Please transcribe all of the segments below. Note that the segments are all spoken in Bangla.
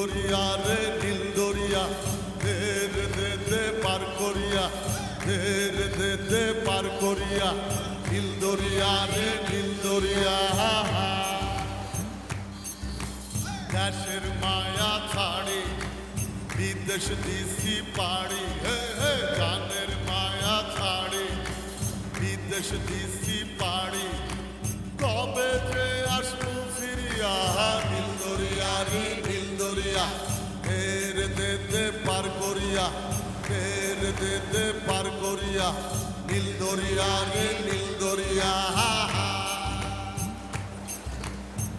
দরিয়া রে নীল দরিয়া দের দে পার করিয়া দের দে পার করিয়া নীল দরিয়া রে নীল দরিয়া দেশের মায়া ছাড়ি বিদেশ দিছি পাড়ি জানের মায়া ছাড়ি বিদেশ দিছি পাড়ি কবে যে আসবো ফিরিয়া নীল দরিয়া রে নীল দরিয়া ফের দে পার করিয়া ফের দে পার করিয়া নীল দরিয়া রে নীল দরিয়া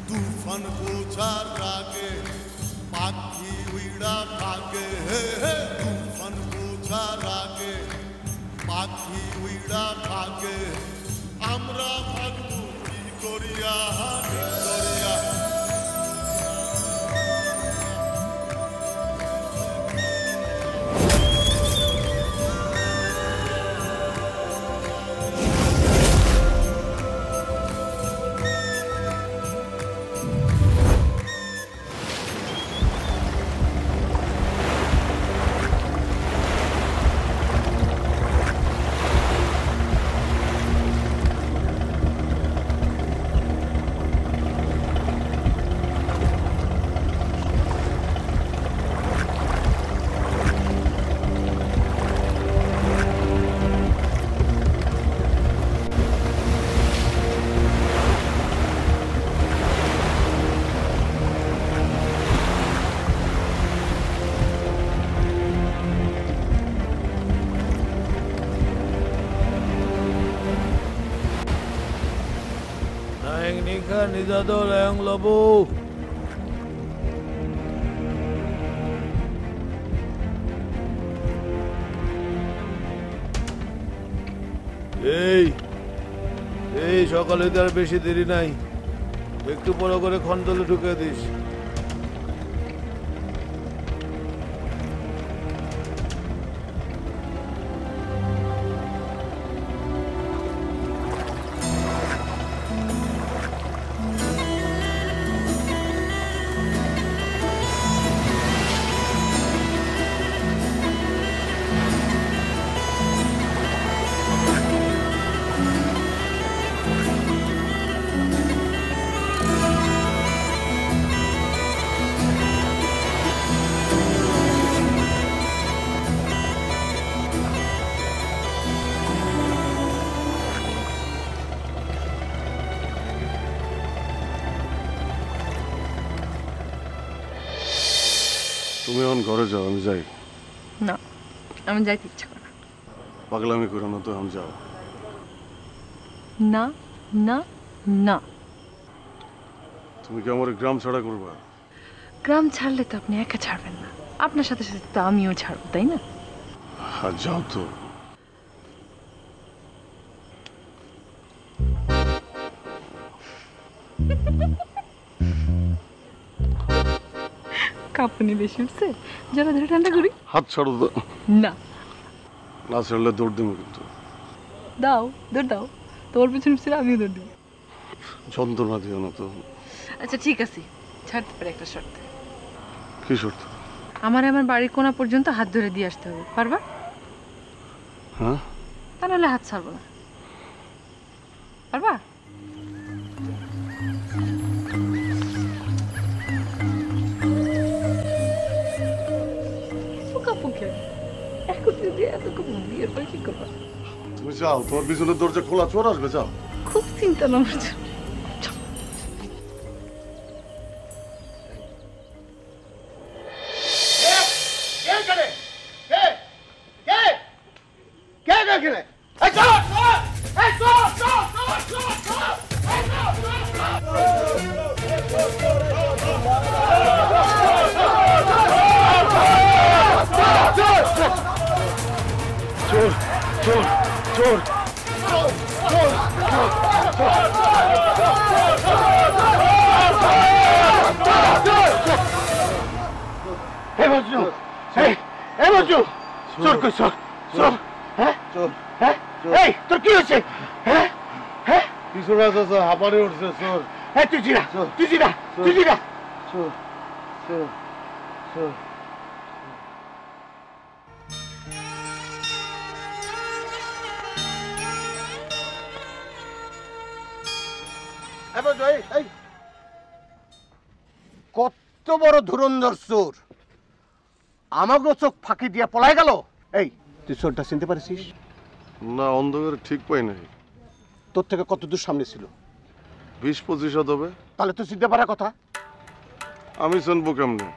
তুফান বোঝার আগে পাখি উড়া ভাগে তুফান বোঝার আগে পাখি উড়া ভাগে আমরা ভাগবো কি করিয়া নীল দরিয়া Nizado Leang Lobo. এই সকালে তার বেশি দেরি নাই, একটু বড় করে খন্দলে ঢুকে দিস। তুমি এখন ঘরে যাও, আমি যাই না। আমি যাইতে ইচ্ছা করে না। পাগলামি করো না তো, আমি যাও না না না। তুমি কি আমার গ্রাম ছাড়া করবা? গ্রাম ছাড়লে তো আপনি একা ছাড়বেন না, আপনার সাথে সাথে তো আমিও ছাড়বো, তাই না? যাও তো। কাঁপুনি বেশি উঠছে, যারা ধরে ঠান্ডা করি। হাত ছাড়ো তো। না না ছাড়লে দৌড় দেবো কিন্তু। দাও, দৌড় দাও, তোর পিছনে পিছনে আমিও দৌড় দিব। যন্ত্রণা দিও না তো। আচ্ছা ঠিক আছে, ছাড়তে পারে একটা শর্ত। কি শর্ত? আমার বাড়ির কোণা পর্যন্ত হাত ধরে দিয়ে আসতে হবে, পারবা? হ্যাঁ, তা নাহলে হাত ছাড়বো না, পারবা? তুমি যাও, তোমার পিছনের দরজা খোলা, চোর আসবে, যাও। খুব চিন্তা না। চোর চোর চোর তোর কি হয়েছে? কিছু না চাচা, হাঁপানি উঠছে। চোর। তুই জিরা, তুই জিরা, তুই জিরা। চোর চোর কত বড় ধুরন্ধর চোর আমাকে চোখ ফাঁকি দিয়া পলাই গেল। এই তুই চোরটা চিনতে পারিস? না, অন্ধকারে ঠিক পাই নাই। তোর থেকে কত দূর সামনে ছিল? 20-25 হাত হবে। তাহলে তো চিনতে পারার কথা। আমি চিনবো কেমনে?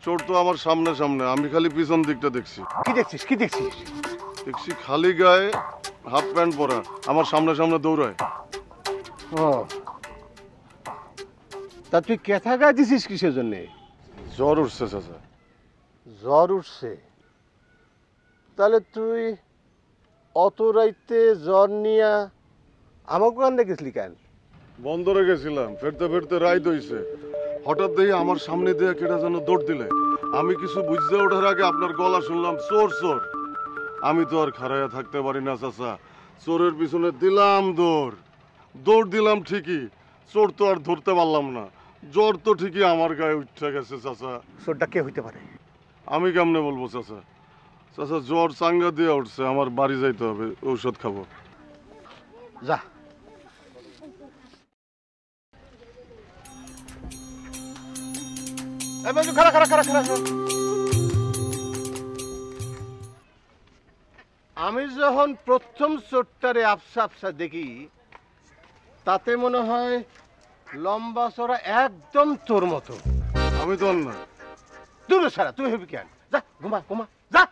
চোর তো আমার সামনে সামনে, আমি খালি পিছন দিকটা দেখছি। কি দেখছিস? কি দেখছিস? দেখছি খালি গায়ে হাফ প্যান্ট পরা আমার সামনে সামনে দৌড়ায়। ও তা তুই কেথা গায়ে দিছিস কিসের জন্যে? জ্বর উঠছে চাচা। জ্বর উঠছে? তাহলে তুই অত রাইতে জ্বর নিয়া আমাকে কান দেখেছিলি কেন? বন্দরে গেছিলাম, ফেরতে ফেরতে রাইত হইছে। হঠাৎ দেখি আমার সামনে দিয়ে কেটা যেন দৌড় দিলে। আমি কিছু বুঝতে ওঠার আগে আপনার গলা শুনলাম চোর চোর। আমি তো আর খাড়াইয়া থাকতে পারি না চাচা, চোরের পিছনে দিলাম দৌড়। দৌড় দিলাম ঠিকই, চোর তো আর ধরতে পারলাম না। জ্বর তো ঠিকই আমার গায়ে উঠে গেছে চাচা। চোরটা কে হইতে পারে? আমি কেমনে বলবো চাচা? চাচা জ্বর চাঙ্গা দিয়ে উঠছে, আমার বাড়ি যাইতে হবে, ঔষধ খাবো। যা। খারা খারা খারা খারা। আমি যখন প্রথম চোরটারে আফসা আফসা দেখি তাতে মনে হয় লম্বা চড়া একদম তোর মতো। আমি তো আর না। দূরে সারা, তুই হবি কেন? যা ঘুমা ঘুমা যা।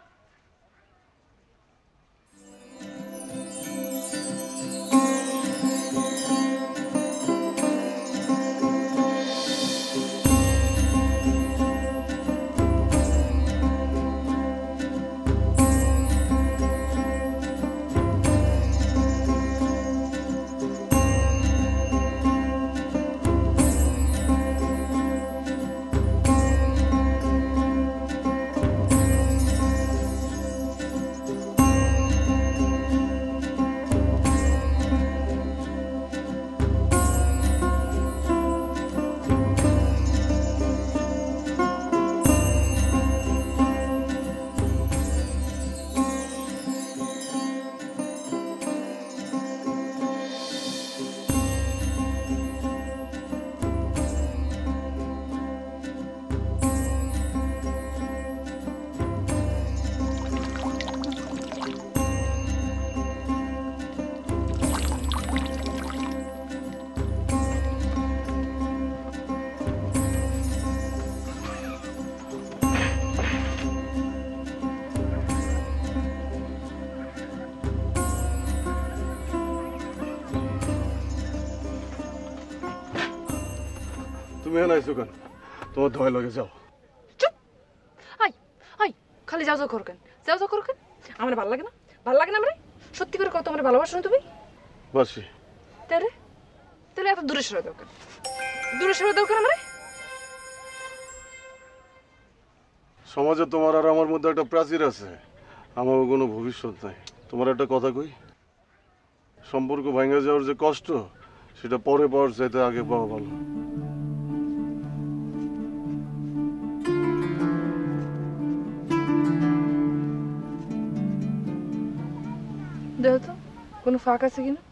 তুমি এখানে আইছো কেন? তোমার ভয় লাগে, যাও। চুপ! হাই হাই, খালি যাও যাও করো কেন? যাও যাও করো কেন? আমার ভালো লাগে না? ভালো লাগে না আমার? সত্যি করে কত আমার ভালোবাসো না তুমি? বাসি। তাহলে তাহলে এত দূরে সরে দাও কেন? দূরে সরে দাও কেন আমার? সমাজে তোমার আর আমার মধ্যে একটা প্রাচীর আছে, আমার কোনো ভবিষ্যৎ নাই। তোমার একটা কথা কই, সম্পর্ক ভাঙা যাওয়ার যে কষ্ট সেটা পরে পাওয়ার চাইতে আগে পাওয়া ভালো। দেখো তো কোনো ফাঁক আছে কিনা?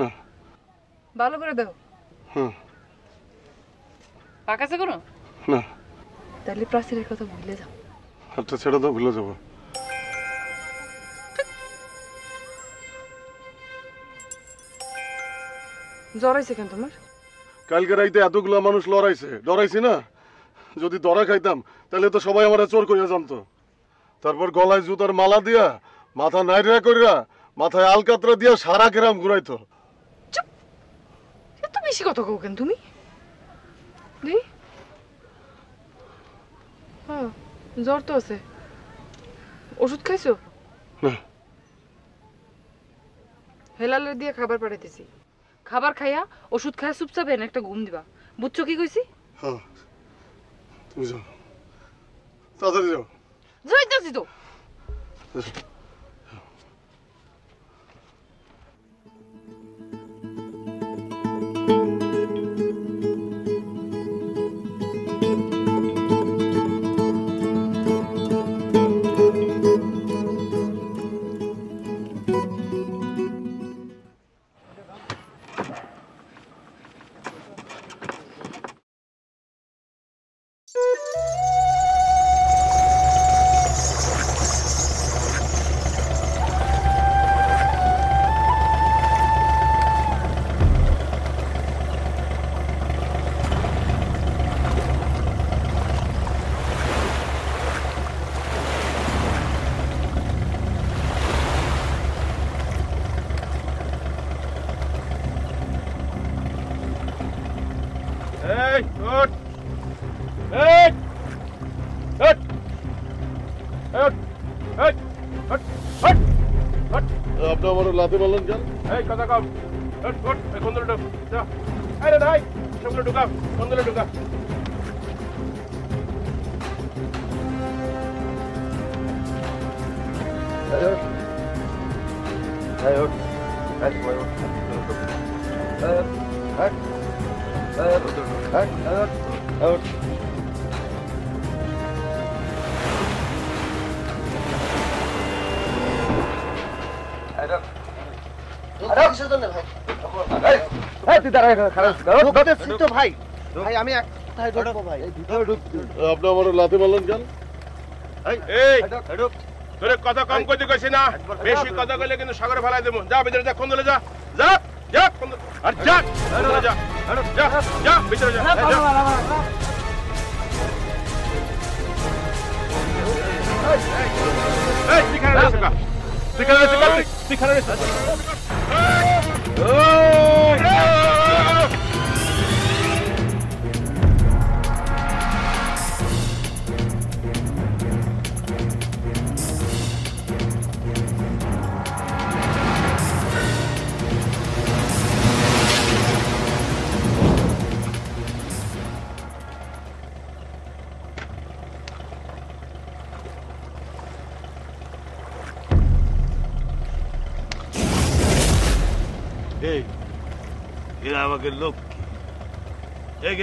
না। ভালো করে দেখো। হ্যাঁ। ফাঁক আছে কোনো? না। তাহলে প্রাচীরের কথা ভুলে যাও। হাতটা ছেড়ে দাও, ভুলে যাবো। জ্বর হয়েছে কেন তোমার? কালকে রাইতে এতগুলা মানুষ লড়াইছে, ডরাইছি না। যদি ধরা খাইতাম তাহলে তো সবাই আমার চোর করিয়া জানতো। তারপর গলায় জুতার মালা দিয়া, মাথা নাইরা করিয়া, মাথায় আলকাতরা দিয়া সারা গ্রাম ঘুরাইতো। চুপ! এত বেশি কথা কও কেন তুমি? দি হ্যাঁ, জ্বর তো আছে। ওষুধ খাইছো? না। হেলালের দিয়ে খাবার পাঠাইতেছি। খাবার খাইয়া ওষুধ খাইয়া চুপচাপ এনে একটা ঘুম দিবা, বুঝছো কি কইছি? হ্যাঁ, তুমি যাও, তাড়াতাড়ি যাও। যাইতাছি তো। আপনি আমার লাতে বললেন কেন? এই কথা কম খন্দলে ঢুক যা আরে নাই সবগুলো ঢুকা খন্দলে ঢুকা ভাই ভাই আমি কোথায় ঢুকবো ভাই? আপনি আমার লাতে বললেন কেন? এই তোরে কথা কম কইতে কইছি না বেশি কথা কইলে কিন্তু সাগরে ফেলাই দেবো যা ভিতরে যা খন্দলে যা যা যা আর যা খন্দলে যা যা যা ভিতরে যা এই ঠিকানা রে সকা ঠিকানা রে সকা ঠিকানা রে সকা এরা আমাকে লক্ষ্মী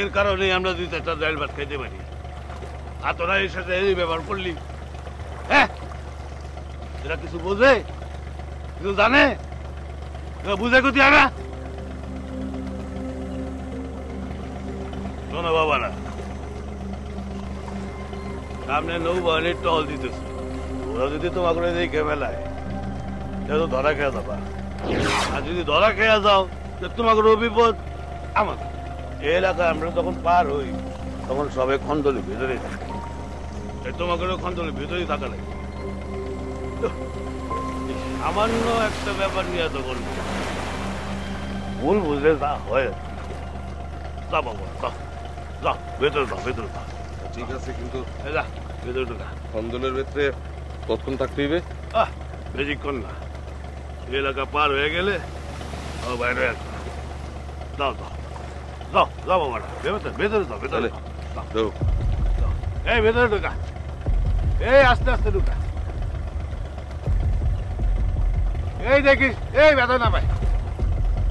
এর কারণে আমরা দুই চারটা ডাইল ভাত খাইতে পারি আর তোরা এর সাথে এই ব্যবহার করলি হ্যাঁ এরা কিছু বোঝে কিছু জানে বুঝে কোথায় আনা শোনো বাবারা সামনে নৌবাহিনীর টহল দিতেছে ওরা যদি তোমাকে দেখে ফেলায় তো ধরা খেয়ে যাবা আর যদি ধরা খেয়ে যাও তোমাকে বিপদ আমার এই এলাকায় আমরা যখন পার হই তখন সবাই খন্দলের ভেতরে থাকে তোমাকে খন্দলের ভেতরেই থাকা লাগে সামান্য একটা ব্যাপার নিয়ে তখন ভুল বুঝলে যা হয় যা বাবা যা ভেতরে যাও ভেতরে যাও ঠিক আছে, কিন্তু যা ভেতরে ঢোকা খন্দনের ভেতরে কতক্ষণ থাকতে হইবে? বেশিক্ষণ না এলাকা পার হয়ে গেলে বাইরে যাও যাও যাও যাও বাবারা ভেতরে ভেতরে যাও ভেতরে এই ভেতরে ঢোকা এই আস্তে আস্তে ঢোকা এই দেখিস এই ব্যথা না ভাই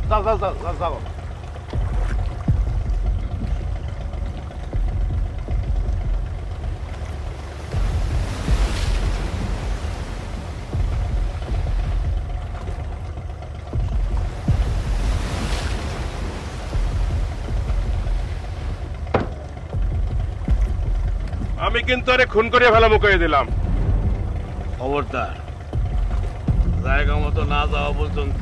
যাও যাও যাও যাও যাও আমি কিন্তু আরে খুন করে ফেলা মুখিয়ে দিলাম খবরদার জায়গা মতো না যাওয়া পর্যন্ত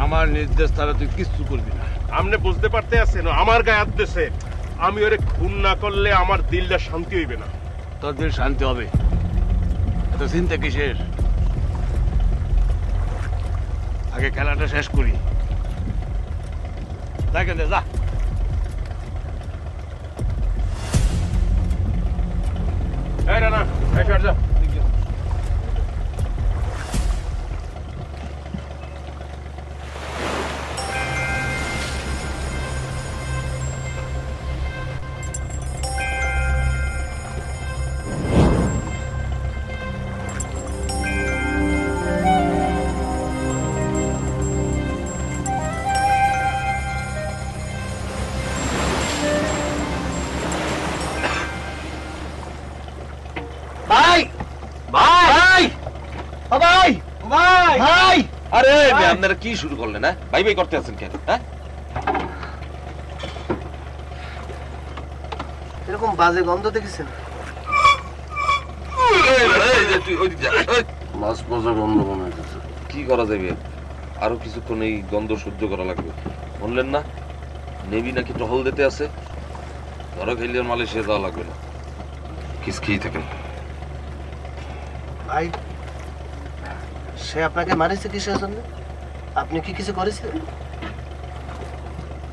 আমার নির্দেশ ছাড়া তুই কিচ্ছু করবি না আপনি বুঝতে পারতে আছেন আমার গায়ে হাত দিছে আমি ওরে খুন না করলে আমার দিলটা শান্তি হইবে না তোর দিল শান্তি হবে এত চিন্তা কিসের আগে খেলাটা শেষ করি দেখেন যা এই রানা এই সর যা আপনারা কি শুরু করলেন? হ্যাঁ ভাই ভাই করতে আছেন কেন? হ্যাঁ এরকম বাজে গন্ধ দেখেছেন? মাছ পচা গন্ধ মনে হইতেছে। কি করা যাবে? আরো কিছুক্ষণ এই গন্ধ সহ্য করা লাগবে। বললেন না নেবি নাকি টহল দিতে আছে? ধরো খেলিয়ে মালয়েশিয়া যাওয়া লাগবে না। কিস খেয়ে থাকেন ভাই। সে আপনাকে মারিছে কিসের জন্য? আপনি কি কিছু করেছেন?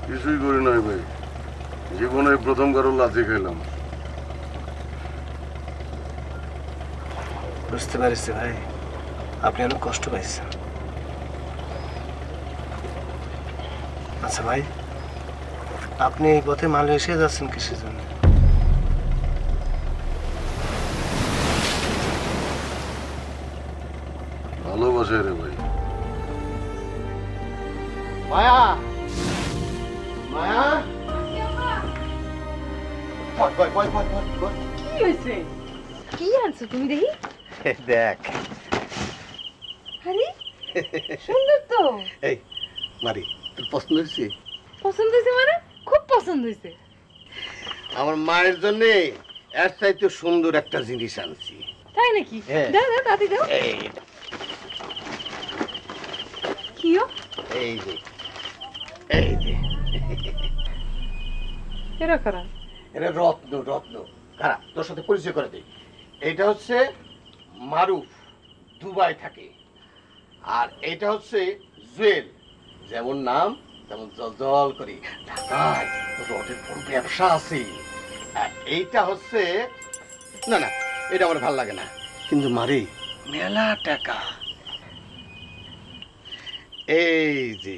কিছুই করি নাই ভাই, জীবনে প্রথম কারো লাথি খাইলাম। বুঝতে পারছি ভাই, আপনি অনেক কষ্ট পাইছেন। আচ্ছা ভাই, আপনি এই পথে মালয়েশিয়া যাচ্ছেন কিসের জন্য? ভালোবাসায় রে ভাই। মায়া, মায়া, বয়, বয়, বয়, বয়, বয়, বয়। কি হয়েছে? কি আনছো তুমি দেখি? দেখ, আরে সুন্দর তো। এই মারি, তোর পছন্দ হয়েছে? পছন্দ হয়েছে মানে? খুব পছন্দ হয়েছে। আমার মায়ের জন্য এর চাইতে সুন্দর একটা জিনিস আনছি। তাই নাকি? হ্যাঁ। দাও দাও তাতে দাও। এই কিও? এই যে, এই যে, এরা কারা? এটা রত্ন, রত্ন। কারা? তোর সাথে পরিচয় করে দেই। এইটা হচ্ছে মারুফ, দুবাই থাকে। আর এটা হচ্ছে জুয়েল, যেমন নাম তেমন জল করি। ঢাকায় রডের বড় ব্যবসা আছে। আর এইটা হচ্ছে, না না, এটা আমার ভালো লাগে না, কিন্তু মারে মেলা টাকা। এই যে,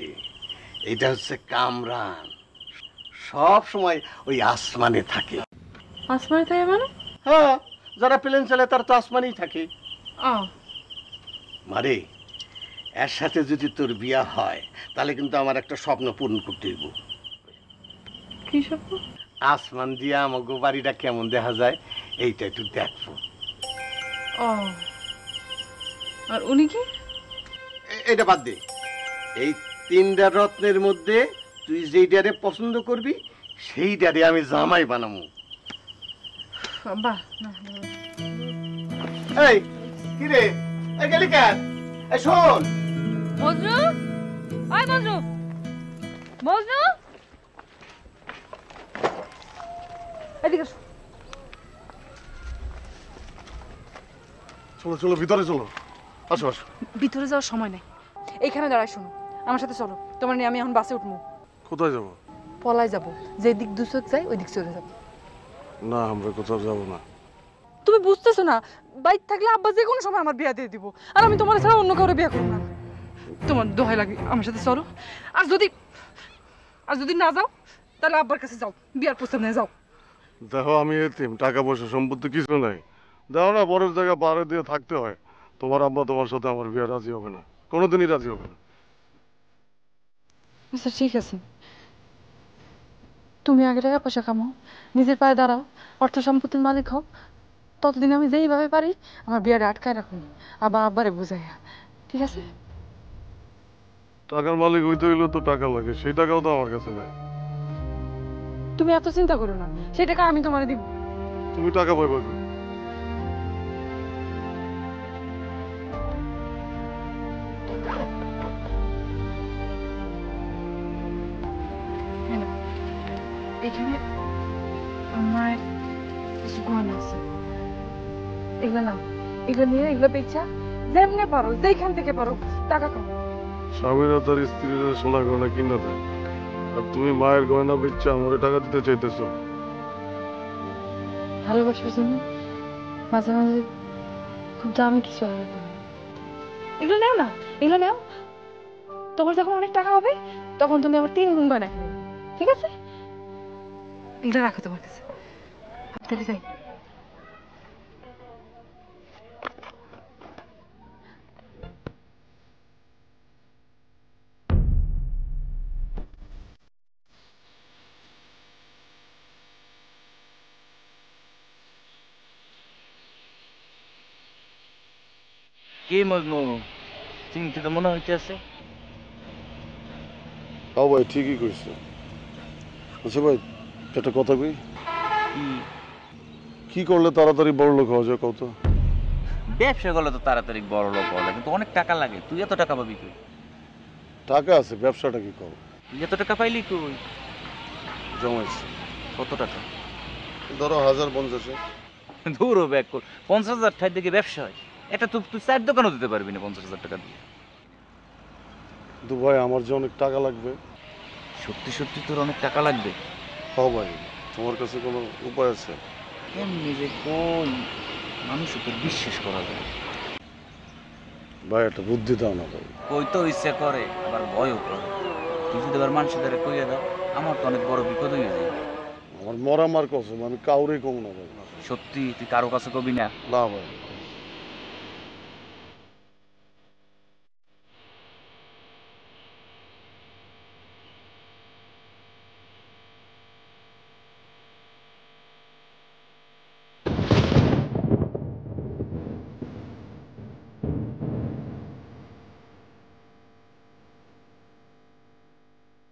এইটা হচ্ছে কামরান, সব সময় ওই আসমানে থাকে। আসমানে থাকে মানে? হ্যাঁ, যারা প্লেন চালায় তার তো আসমানেই থাকে। মারে, এর সাথে যদি তোর বিয়া হয় তাহলে কিন্তু আমার একটা স্বপ্ন পূরণ করতে হইব। কি স্বপ্ন? আসমান দিয়া আমাকে বাড়িটা কেমন দেখা যায় এইটা একটু দেখবো। আর উনি কি? এটা বাদ দে, এই তিনটা রত্নের মধ্যে তুই যেইটারে পছন্দ করবি সেইটারে আমি জামাই বানাবো। বাহ, এই কি রে, এই গেলি কেন? এই শোন মজনু, আয় মজনু, মজনু, এদিকে এসো। চলো চলো, ভিতরে চলো, আসো আসো। ভিতরে যাওয়ার সময় নেই, এইখানে দাঁড়ায় শোনো। আমার সাথে চলো, তোমার নিয়ে আমি এখন বাসে উঠবো। কোথায় যাবো? পলায় যাবো, যে দিক দুচোখ যায় ওই দিক চলে যাবো। না, আমরা কোথাও যাবো না। তুমি বুঝতেছো না? বাইক থাকলে আব্বা যে কোনো সময় আমার বিয়া দিয়ে দিব, আর আমি তোমার ছাড়া অন্য কাউরে বিয়া করবো না। তোমার দোহাই লাগে, আমার সাথে চলো। আর যদি না যাও তাহলে আব্বার কাছে যাও, বিয়ার প্রস্তাব নিয়ে যাও। দেখো, আমি এতিম, টাকা পয়সা সম্পত্তি কিছু নাই। দেখো না, পরের জায়গায় পাহাড়ে দিয়ে থাকতে হয়। তোমার আব্বা তোমার সাথে আমার বিয়ে রাজি হবে না, কোনোদিনই রাজি হবে না। আচ্ছা ঠিক আছে, তুমি আগে টাকা পয়সা কামাও, নিজের পায়ে দাঁড়াও, অর্থ সম্পত্তির মালিক হও। ততদিন আমি যেইভাবে পারি আমার বিয়ারে আটকায় রাখুন, আবার আব্বারে বুঝাইয়া। ঠিক আছে? টাকার মালিক হইতে হইলেও তো টাকা লাগে, সেই টাকাও তো আমার কাছে নাই। তুমি এত চিন্তা করো না, সেই টাকা আমি তোমারে দিব। তুমি টাকা পাইবা কই? এখানে আমার কিছু গয়না আছে, এগুলো নাও। এগুলো নিয়ে এগুলো বেচা যেমনে পারো, যেখান থেকে পারো টাকা কম। স্বামীরা তার স্ত্রীরা সোনা গয়না কিনা দেয়, আর তুমি মায়ের গয়না বেচছে আমার টাকা দিতে চাইতেছো? ভালোবাসার জন্য মাঝে মাঝে খুব দামি কিছু হয়। এগুলো নাও না, এগুলো নাও। তোমার যখন অনেক টাকা হবে তখন তুমি আমার 3 গুণ গয়না কিনে দেবে। ঠিক আছে? এগুলো রাখো তোমার কাছে। তাহলে যাই। কি মজনু, চিন্তিত মনে হইতেছে? হ্যাঁ ভাই, ঠিকই কইছে। আচ্ছা ভাই, একটা কথা কই, কি করলে তাড়াতাড়ি বড় লোক হওয়া যায় কত? ব্যবসা করলে তো তাড়াতাড়ি বড় লোক হওয়া যায়, কিন্তু অনেক টাকা লাগে। তুই এত টাকা পাবি কই? টাকা আছে, ব্যবসাটা কি করো? তুই এত টাকা পাইলি কই? জমাইছি। কত টাকা? ধরো 1050। দূর ব্যাগ কর, 50,000 ঠাই থেকে ব্যবসা হয়? এটা তো তুই 4 দোকানও দিতে পারবি না 50,000 টাকা দিয়ে। কিন্তু ভাই, আমার যে অনেক টাকা লাগবে। সত্যি সত্যি তোর অনেক টাকা লাগবে? হ্যাঁ ভাই, তোমার কাছে কোনো উপায় আছে? এমনি যে কোন মানুষ তোর বিশ্বাস করা যায়? ভাই একটা বুদ্ধি দাও না ভাই। কই তো ইচ্ছে করে আবার ভয়ও করে। তুই যদি এবার মানুষের কইয়া দাও আমার তো অনেক বড় বিপদ হয়ে যায়। আমার মরা মার কসম আমি কাউরে কম না ভাই। সত্যি তুই কারো কাছে কবি না? না ভাই।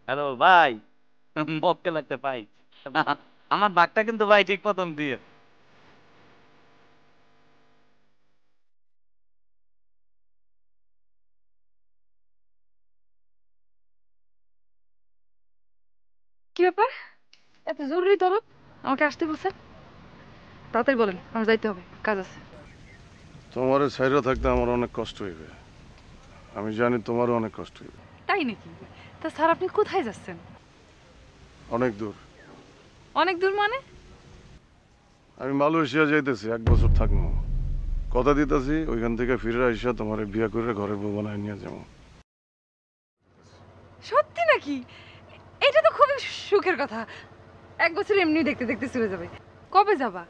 হ্যালো ভাই, মক্কেল একটা ভাই, আমার বাঘটা কিন্তু ভাই ঠিক মতন দিয়ে। কি ব্যাপার, এত জরুরি তলব? আমাকে আসতে বলছেন? তাড়াতাড়ি বলেন, আমার যাইতে হবে, কাজ আছে। তোমার ছাইরা থাকতে আমার অনেক কষ্ট হইবে, আমি জানি তোমারও অনেক কষ্ট হইবে। তাই নাকি? তা স্যার আপনি কোথায় যাচ্ছেন? অনেক দূর। অনেক দূর মানে? আমি মালয়েশিয়া যাইতেছি, 1 বছর থাকবো। কথা দিতেছি ওইখান থেকে ফিরে আইসা তোমার বিয়া করে ঘরে বউ বানায় নিয়ে যাবো। সত্যি নাকি? এটা তো খুবই সুখের কথা। 1 বছর এমনি দেখতে দেখতে চলে যাবে। কবে যাবা?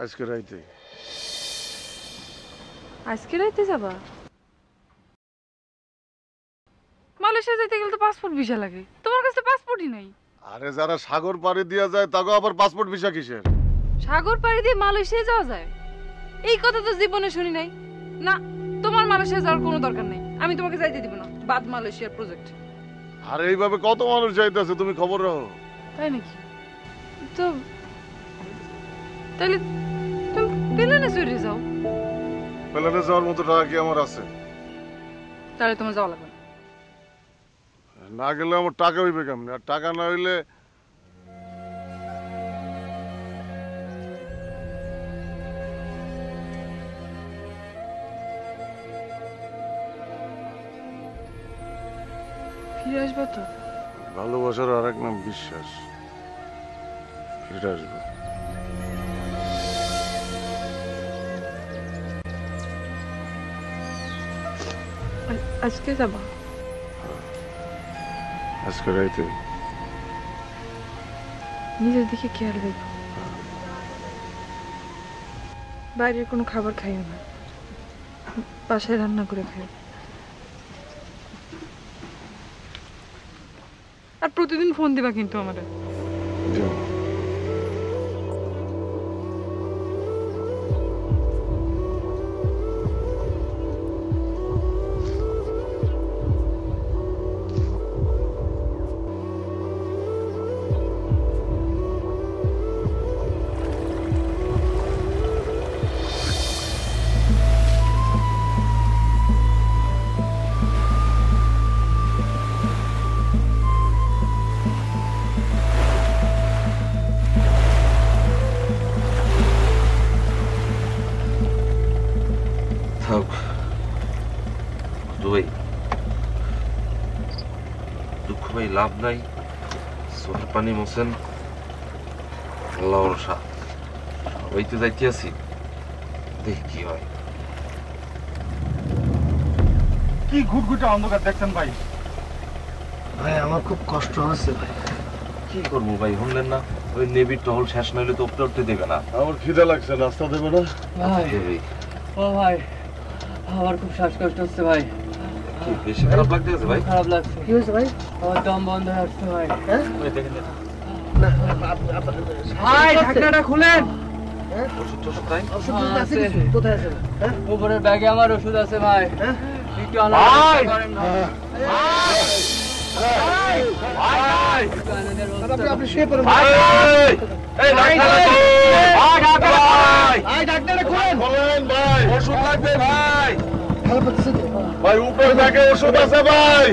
আজকে রাইতে। আজকে রাইতে যাবা? মালয়েশিয়া যেতে গেলে তো পাসপোর্ট ভিসা লাগে, তোমার কাছে তো পাসপোর্টই নাই। আরে যারা সাগর পাড়ি দিয়া যায় তাকে আবার পাসপোর্ট ভিসা কিসের? সাগর পাড়ি দিয়ে মালয়েশিয়া যাওয়া যায়? এই কথা তো জীবনে শুনি নাই। না, তোমার মালয়েশিয়া যাওয়ার কোনো দরকার নেই, আমি তোমাকে যাইতে দিব না। বাদ মালয়েশিয়ার প্রজেক্ট। আর এইভাবে কত মানুষ যাইতেছে, তুমি খবর রাখো। তাই নাকি? তো তাহলে তুমি প্লেনে চড়ে যাও। প্লেনে যাওয়ার মতো টাকা কি আমার আছে? তাহলে তোমার যাওয়া লাগবে না। গেলে আমার টাকা হইবে কেমনে? আর টাকা না হইলে ফিরে আসবো তো? ভালোবাসার আর এক নাম বিশ্বাস। ফিরে আসবো। আজকে যাবা? আজকে রাইতে। নিজের দিকে খেয়াল রেখো, বাইরের কোনো খাবার খাইও না, বাসায় রান্না করে খাইও। আর প্রতিদিন ফোন দিবা কিন্তু আমারে। দুঃখ ভাই লাভ নাই, চোখের পানি মোছেন আল্লাহর সাথ। সবাই তো যাইতে আছি, দেখি কি হয়। কি ঘুটঘুটে অন্ধকার দেখছেন ভাই? ভাই আমার খুব কষ্ট হচ্ছে ভাই। কি করবো ভাই, শুনলেন না ওই নেভির টহল শেষ নইলে তো উপরে উঠতে দেবে না। আমার খিদে লাগছে, নাস্তা দেবে না? ভাই ও ভাই, আমার খুব শ্বাসকষ্ট হচ্ছে ভাই। কি বেশি খারাপ লাগতেছে ভাই? খারাপ লাগছে। কি হয়েছে ভাই? আমার দম বন্ধ হয়ে আসছে ভাই। ওই দেখেন ভাই, ঢাকনাটা খুলেন। ওষুধ টষুধ তাই? কোথায় আছে? উপরের ব্যাগে আমার ওষুধ আছে ভাই। একটু আলাদা করেন ভাই। আপনি শুয়ে পড়ুন ভাই। এই ডাক্তার খোলেন ভাই, ওষুধ লাগবে ভাই। ভাই উপর ব্যাগে ওষুধ আছে ভাই।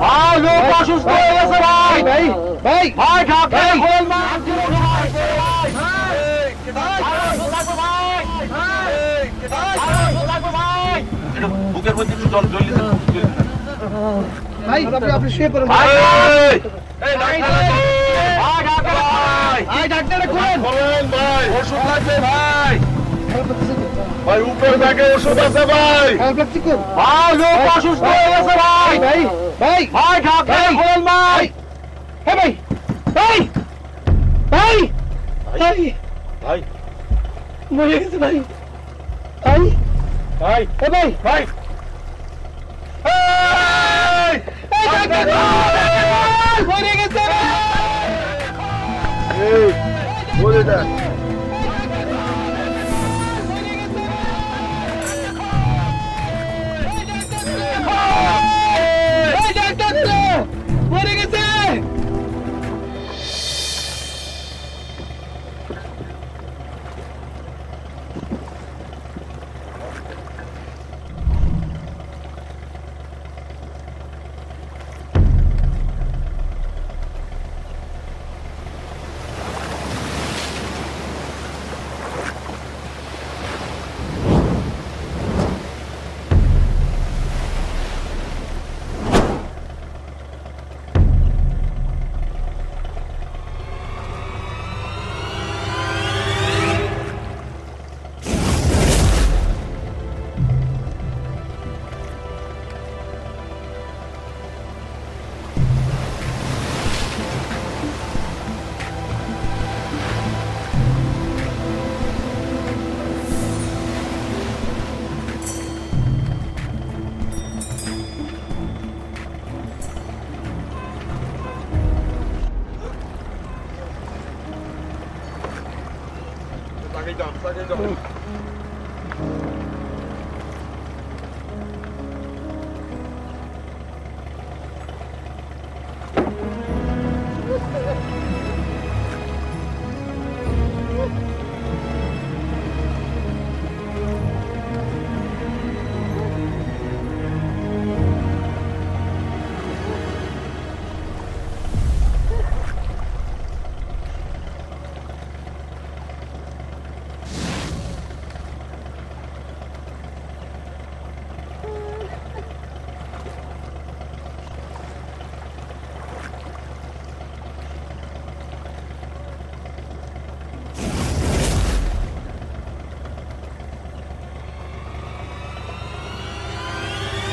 ভাই লোক অসুস্থ হয়ে গেছে ভাই। ভাই ভাই ভাই ঢাকা খোলেন ভাই। বুকের মধ্যে একটু জল জল দিতে ভাই আপনি শুয়ে পড়ুন ভাই। এই ডাক্তার ভাই, ডাক্তার খোলেন খোলেন ভাই, ওষুধ লাগবে ভাই। ভাই উপর ব্যাগে ওষুধ আছে ভাই। ভাই লোক অসুস্থ হয়ে গেছে ভাই। ভাই ভাই ভাই ঢাকা খোলেন ভাই। হে ভাই ভাই ভাই ভাই ভাই মরে গেছে ভাই। ভাই ভাই হে ভাই ভাই মরে গেছে এই বলে দেন মরে গেছে।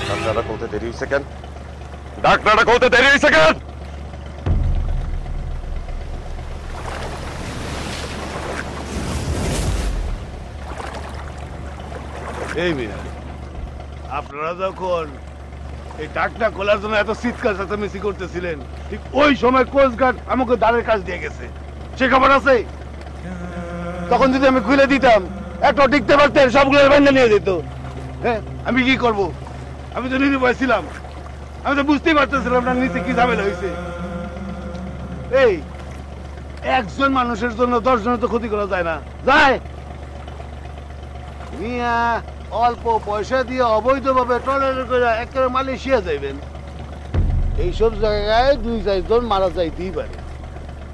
ডাক্তাররা কলতে দেরি হয়েছে কেন? ডাক্তাররা কলতে দেরি হয়েছে কেন? এই মিয়া, আপনারা যখন এই ডাকটা খোলার জন্য এত চিৎকার চেঁচামেচি করতেছিলেন, ঠিক ওই সময় কোস্টগার্ড আমাকে দ্বারের কাজ দিয়ে গেছে, সে খবর আছে? তখন যদি আমি খুলে দিতাম, একটা টিকতে পারতেন, সবগুলো বান্ধা নিয়ে যেত। হ্যাঁ, আমি কি করব? আমি তো নিরুপায় ছিলাম, আমি তো বুঝতেই পারতেছিলাম না নিচে কি ঝামেলা হয়েছে। এই একজন মানুষের জন্য 10 জনের তো ক্ষতি করা যায় না, যায়? মিয়া অল্প পয়সা দিয়ে অবৈধভাবে ট্রলারে করে একেবারে মালয়েশিয়া যাইবেন, এইসব জায়গায় 2-4 জন মারা যাইতেই পারে।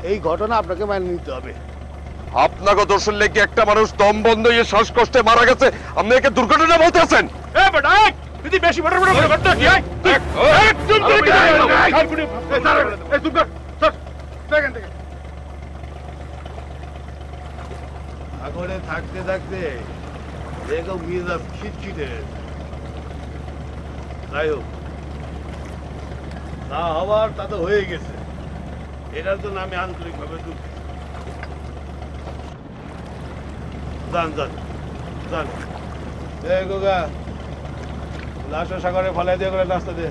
এই ঘটনা আপনাকে মেনে নিতে হবে। আপনাকে দোষের লেগে একটা মানুষ দম বন্ধ হয়ে শ্বাসকষ্টে মারা গেছে, আপনি একে দুর্ঘটনা বলতেছেন? যদি বেশি বড় বড় ঘটনা কি হয়? আগরে থাকতে থাকতে দেখো মিজাজ খিটখিটে। যাই হোক, তা হবার তা তো হয়ে গেছে, এটার জন্য আমি আন্তরিকভাবে দুঃখিত। যান যান যান, গোগা লাশটা সাগরে ফেলাই দিয়ে করে নাস্তা দে।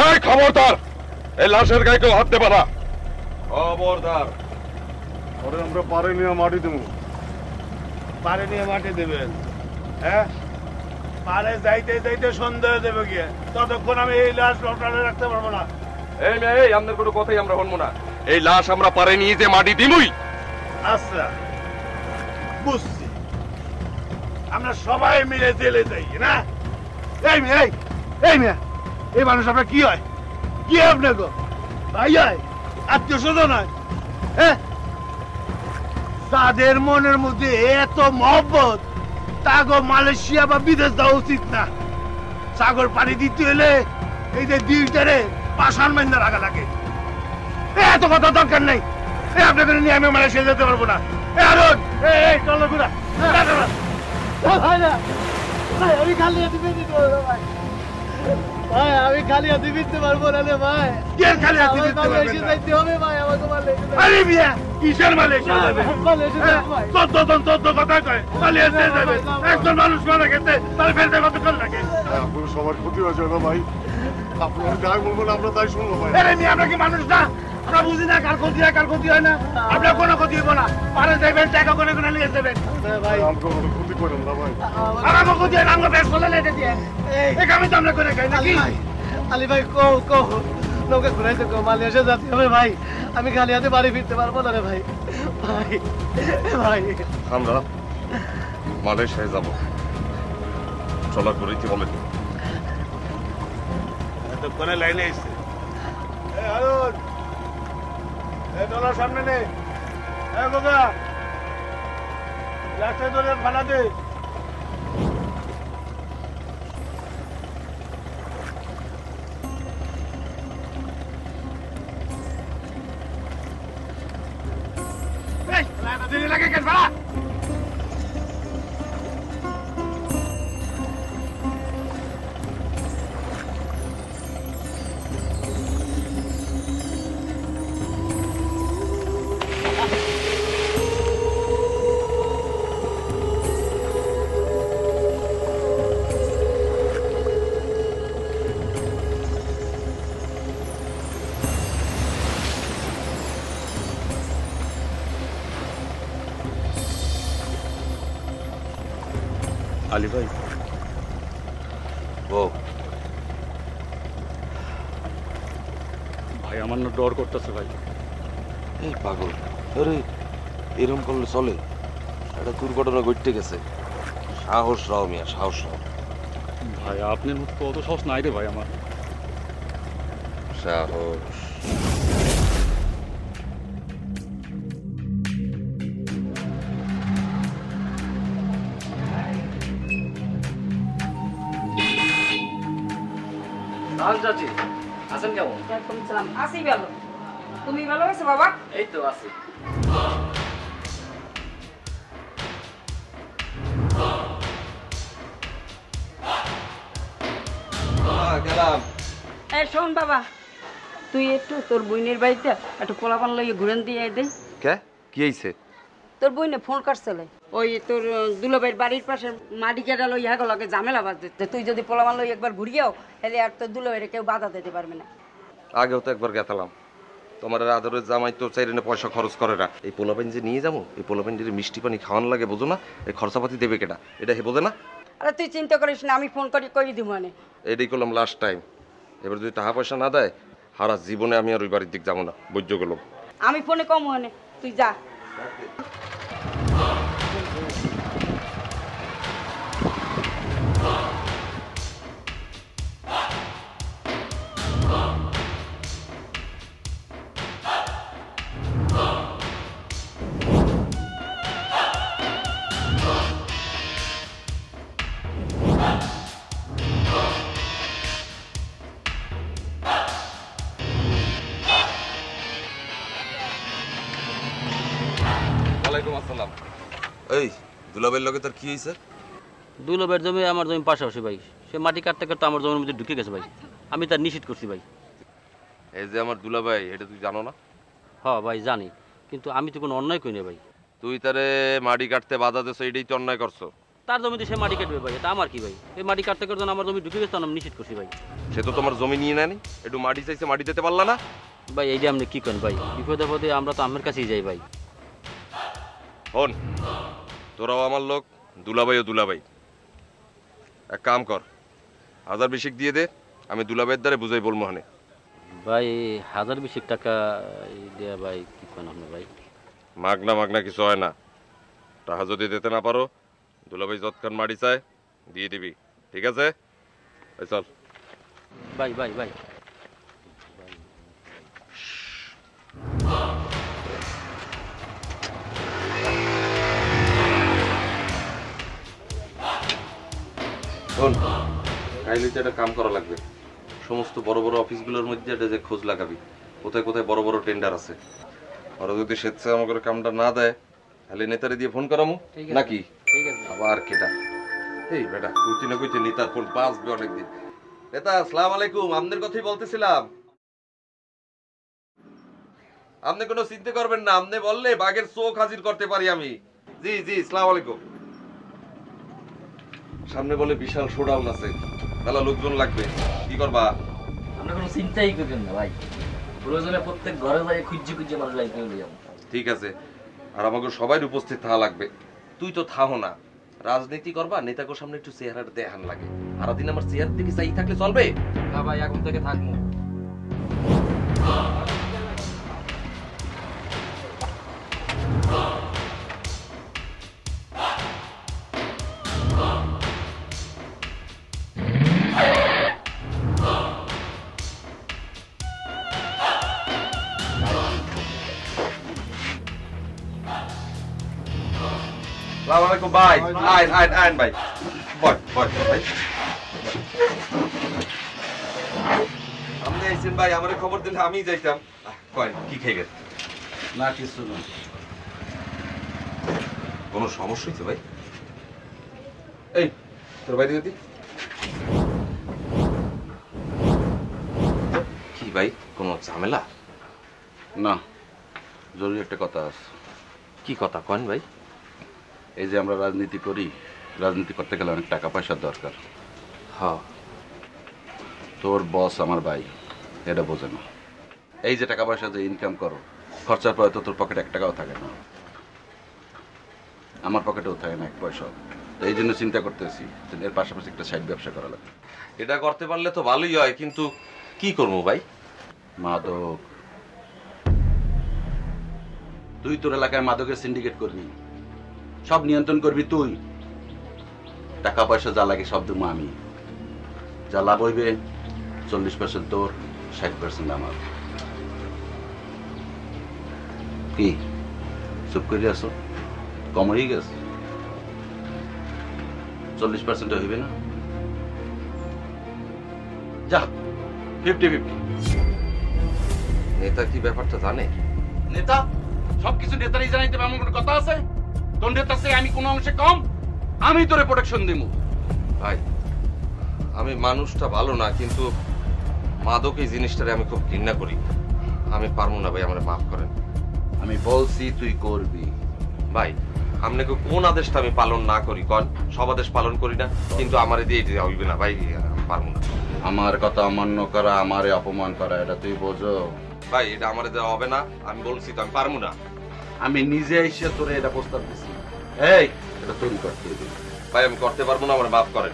এই খবরদার, এই লাশের গায়ে কেউ হাত দেবে না, খবরদার। ওরে আমরা পারে নিয়ে মাটি দেবো। পারে নিয়ে মাটি দেবেন? হ্যাঁ, পারে যাইতে যাইতে সন্দেহ দেবে গিয়ে, ততক্ষণ আমি এই লাশ লটারে রাখতে পারবো না। এই মেয়ে, এই আমাদের কোনো কথাই আমরা শুনবো না, এই লাশ আমরা পারে নিয়ে যে মাটি দিবই। আচ্ছা, বুঝছি, আমরা সবাই মিলে জেলে যাই না? এই মেয়ে, এই মেয়ে, এই মানুষ আপনার কি হয়? কি হয় আপনার গো? ভাই হয়, আত্মীয় স্বজন হয়? হ্যাঁ, তাদের মনের মধ্যে এত মহব্বত, তাগো মালয়েশিয়া বা বিদেশ যাওয়া উচিত না। সাগর পানি দিতে হলে এই যে দিলটারে পাষাণ মাইন্দা রাখা লাগে। এত কথা দরকার নেই, আপনাকে নিয়ে আমি মালয়েশিয়া যেতে পারবো না। এই চলো ঘুরা, ভাই না ভাই আমি খালি হাতে বেঁধে দেবো না ভাই ভাই আমি খালি হাতে বেঁধতে পারবো না রে ভাই কে খালি হাতে বেঁধতে পারবে না যাইতে হবে ভাই আমাকে মালয়েশিয়া আরে মিয়া কিসের মালয়েশিয়া যাবে মালয়েশিয়া ভাই 14 কথা কয় মালয়েশিয়া যাবে একজন মানুষ মারা গেছে তার ফেলতে কতক্ষণ লাগে আপনার সবার ক্ষতি হয়েছে না ভাই আপনি যাই বলবেন আমরা তাই শুনবো ভাই আরে মিয়া আমরা কি মানুষ না আমরা বুঝি না কার ক্ষতি হয় কার ক্ষতি হয় না আপনার কোনো ক্ষতি হইব না পারে যাবেন টাকা কোনে কোনে নিয়ে যাবেন ভাই আমাকে কোনো ক্ষতি করেন না ভাই আমার ক্ষতি হয় না আমরা বেশ বলে লেটে দিয়ে এই কামে তো আমরা করে খাই নাকি আলী ভাই কো নৌকা ঘুরাইতে কো মালয়েশিয়া যাতে হবে ভাই আমি খালি হাতে বাড়ি ফিরতে পারবো না রে ভাই ভাই ভাই আমরা মালয়েশিয়ায় যাব চলার করে কি বলেন তো কোনে লাইনে এসে এই হারুন এই ডলার সামনে নে এই গোগা লাস্টে ধরে ফালা দে এই লাইনে দিলে লাগে কেন ফালা আলী ভাই ও ভাই আমার না ডর করতেছে ভাই এই পাগল আরে এরকম করলে চলে একটা দুর্ঘটনা ঘটতে গেছে সাহস রাও মিয়া সাহস রাও ভাই আপনার মতো তো অত সাহস নাই রে ভাই আমার সাহস চাচি আছেন কেমন? আছি ভালো। তুমি ভালো আছো বাবা? এই তো আছি। গেলাম। এই শোন বাবা, তুই একটু তোর বোনের বাড়িতে একটু পোলাপান লইয়ে ঘুরেন দিয়ে দে। কে কি হইছে? তোর বোনে ফোন করছিল, ওই তোর দুলাভাইয়ের বাড়ির পাশে মাটি কেটে লই হ্যাঁ লাগে ঝামেলা বাজতে। তুই যদি পোলাপান লই একবার ঘুরিয়াও তাহলে আর তোর দুলাভাইয়ের কেউ বাধা দিতে পারবে না। আগেও তো একবার গেতালাম, তোমার আদরের জামাই তো চাইরে পয়সা খরচ করে না। এই পোলাপাইন যে নিয়ে যাবো, এই পোলাপাইন যে মিষ্টি পানি খাওয়ান লাগে বোঝো না, এই খরচাপাতি দেবে কেটা, এটা হে বোঝে না। আরে তুই চিন্তা করিস না, আমি ফোন করে দিব মানে। এটাই করলাম লাস্ট টাইম, এবার যদি টাকা পয়সা না দেয় সারা জীবনে আমি আর ওই বাড়ির দিক যাবো না, বৈজ্য করলাম। আমি ফোনে কম হয় না, তুই যা। ওয়ালাইকুম আসসালাম। এই দুলাভাইয়ের লগে তার কি হয়েছে? দুলাভাইয়ের জমি আমার জমি পাশাপাশি ভাই, সে মাটি কাটতে কাটতে আমার জমির মধ্যে ঢুকে গেছে ভাই, আমি তার নিষেধ করছি ভাই। এই যে আমার দুলাভাই, এটা তুই জানো না? হ্যাঁ ভাই জানি, কিন্তু আমি তো কোনো অন্যায় করি না ভাই। তুই তারে মাটি কাটতে বাধা দিছো, এটাই তো অন্যায় করছো। তার জমিতে সে মাটি কাটবে ভাই, এটা আমার কি ভাই? এই মাটি কাটতে কাটতে আমার জমি ঢুকে গেছে, আমি নিষেধ করছি ভাই। সে তো তোমার জমি নিয়ে নেয়নি, একটু মাটি চাইছে, মাটি দিতে পারলা না ভাই? এইটা আপনি কি করেন ভাই, বিপদে আপদে আমরা তো আমের কাছেই যাই ভাই। হন, তোরাও আমার লোক, দুলাভাইও দুলাভাই। এক কাম কর, 1020 দিয়ে দে, আমি দুলাভাইয়ের দ্বারে বুঝাই বলবো হানে। ভাই 1020 টাকা দেয়া ভাই, কি করেন আপনি ভাই? মাগনা মাগনা কিছু হয় না, টাকা যদি দিতে না পারো, দুলাভাই যতক্ষণ মাটি চায় দিয়ে দিবি, ঠিক আছে? চল ভাই ভাই ভাই শোন, কাইলে একটা কাম করা লাগবে, সমস্ত বড় বড় অফিসগুলোর মধ্যে একটা যে খোঁজ লাগাবি, কোথায় কোথায় বড় বড় টেন্ডার আছে। ওরা যদি স্বেচ্ছায় আমাকে কামটা না দেয়, তাহলে নেতারে দিয়ে ফোন করামু নাকি? আবার কেটা এই বেটা কইতে না কইতে নিতার ফোন বাজবে অনেকদিন। নেতা আসসালামু আলাইকুম, আপনাদের কথাই বলতেছিলাম। আপনি কোনো চিন্তা করবেন না, আপনি বললে বাঘের চোখ হাজির করতে পারি আমি। জি জি আসসালামু আলাইকুম। সামনে বলে বিশাল শোডাউন আছে, মেলা লোকজন লাগবে, কি করবা? আমরা কোনো চিন্তাই করেন না ভাই, প্রয়োজনে প্রত্যেক ঘরে যাই খুঁজে খুঁজে মানুষ লাইফ নিয়ে যাবো। ঠিক আছে, আর আমাকে সবাই উপস্থিত থাকা লাগবে। তুই তো থাহো না, রাজনীতি করবা, নেতাকে সামনে একটু চেহারাটা দেখান লাগে। সারাদিন আমার চেহার দিকে চাই থাকলে চলবে না ভাই, এখন থেকে থাকবো। আসসালামু আলাইকুম ভাই। আইন আইন আইন ভাই, বয় বয় ভাই। আপনি আইছেন ভাই, আমারে খবর দিলে আমিই যাইতাম। কয় কি খাইবেন? না কিছু না। কোনো সমস্যা হয়েছে ভাই? এই তোর বাইরে যেতি কি ভাই, কোনো ঝামেলা? না, জরুরি একটা কথা আছে। কি কথা কন ভাই? এই যে আমরা রাজনীতি করি, রাজনীতি করতে গেলে অনেক টাকা পয়সার দরকার। হ্যাঁ, তোর বস আমার ভাই, এটা বোঝে না। এই যে টাকা পয়সা যে ইনকাম করো, খরচার পরে তো তোর পকেটে 1 টাকাও থাকে না, আমার পকেটেও থাকে না 1 পয়সা। তো এই জন্য চিন্তা করতেছি এর পাশাপাশি একটা সাইড ব্যবসা করা লাগবে। এটা করতে পারলে তো ভালোই হয়, কিন্তু কি করবো ভাই? মাদক। তুই তোর এলাকায় মাদকের সিন্ডিকেট করবি, সব নিয়ন্ত্রণ করবি তুই। টাকা পয়সা যা লাগে সব দেবো আমি, যা লাভ হইবে 40% তোর, 60% আমার। কি চুপ করে আসো? কম হয়ে গেছে? 40% হইবে না? যা 50-50। নেতা কি ব্যাপারটা জানে? নেতা সবকিছু নেতারই জানাইতে এমন কোনো কথা আছে? তোর নেতা সে আমি কোনো অংশে কম? আমি তোরে প্রোটেকশন দিব ভাই। আমি মানুষটা ভালো না, কিন্তু মাদক এই জিনিসটারে আমি খুব ঘৃণা করি। আমি পারবো না ভাই, আমারে মাফ করেন। আমি বলছি তুই করবি। ভাই আপনাকে কোন আদেশটা আমি পালন না করি কন? সব আদেশ পালন করি না, কিন্তু আমারে দিয়ে দিতে হইবে না ভাই, আমি পারবো না। আমার কথা অমান্য করা, আমারে অপমান করা, এটা তুই বোঝো? ভাই এটা আমারে দেওয়া হবে না, আমি বলছি তো আমি পারবো না। আমি নিজে এসে তোরে এটা প্রস্তাব দিছি, এই এটা তুই করতে দিবি। ভাই আমি করতে পারবো না, আমার মাফ করেন।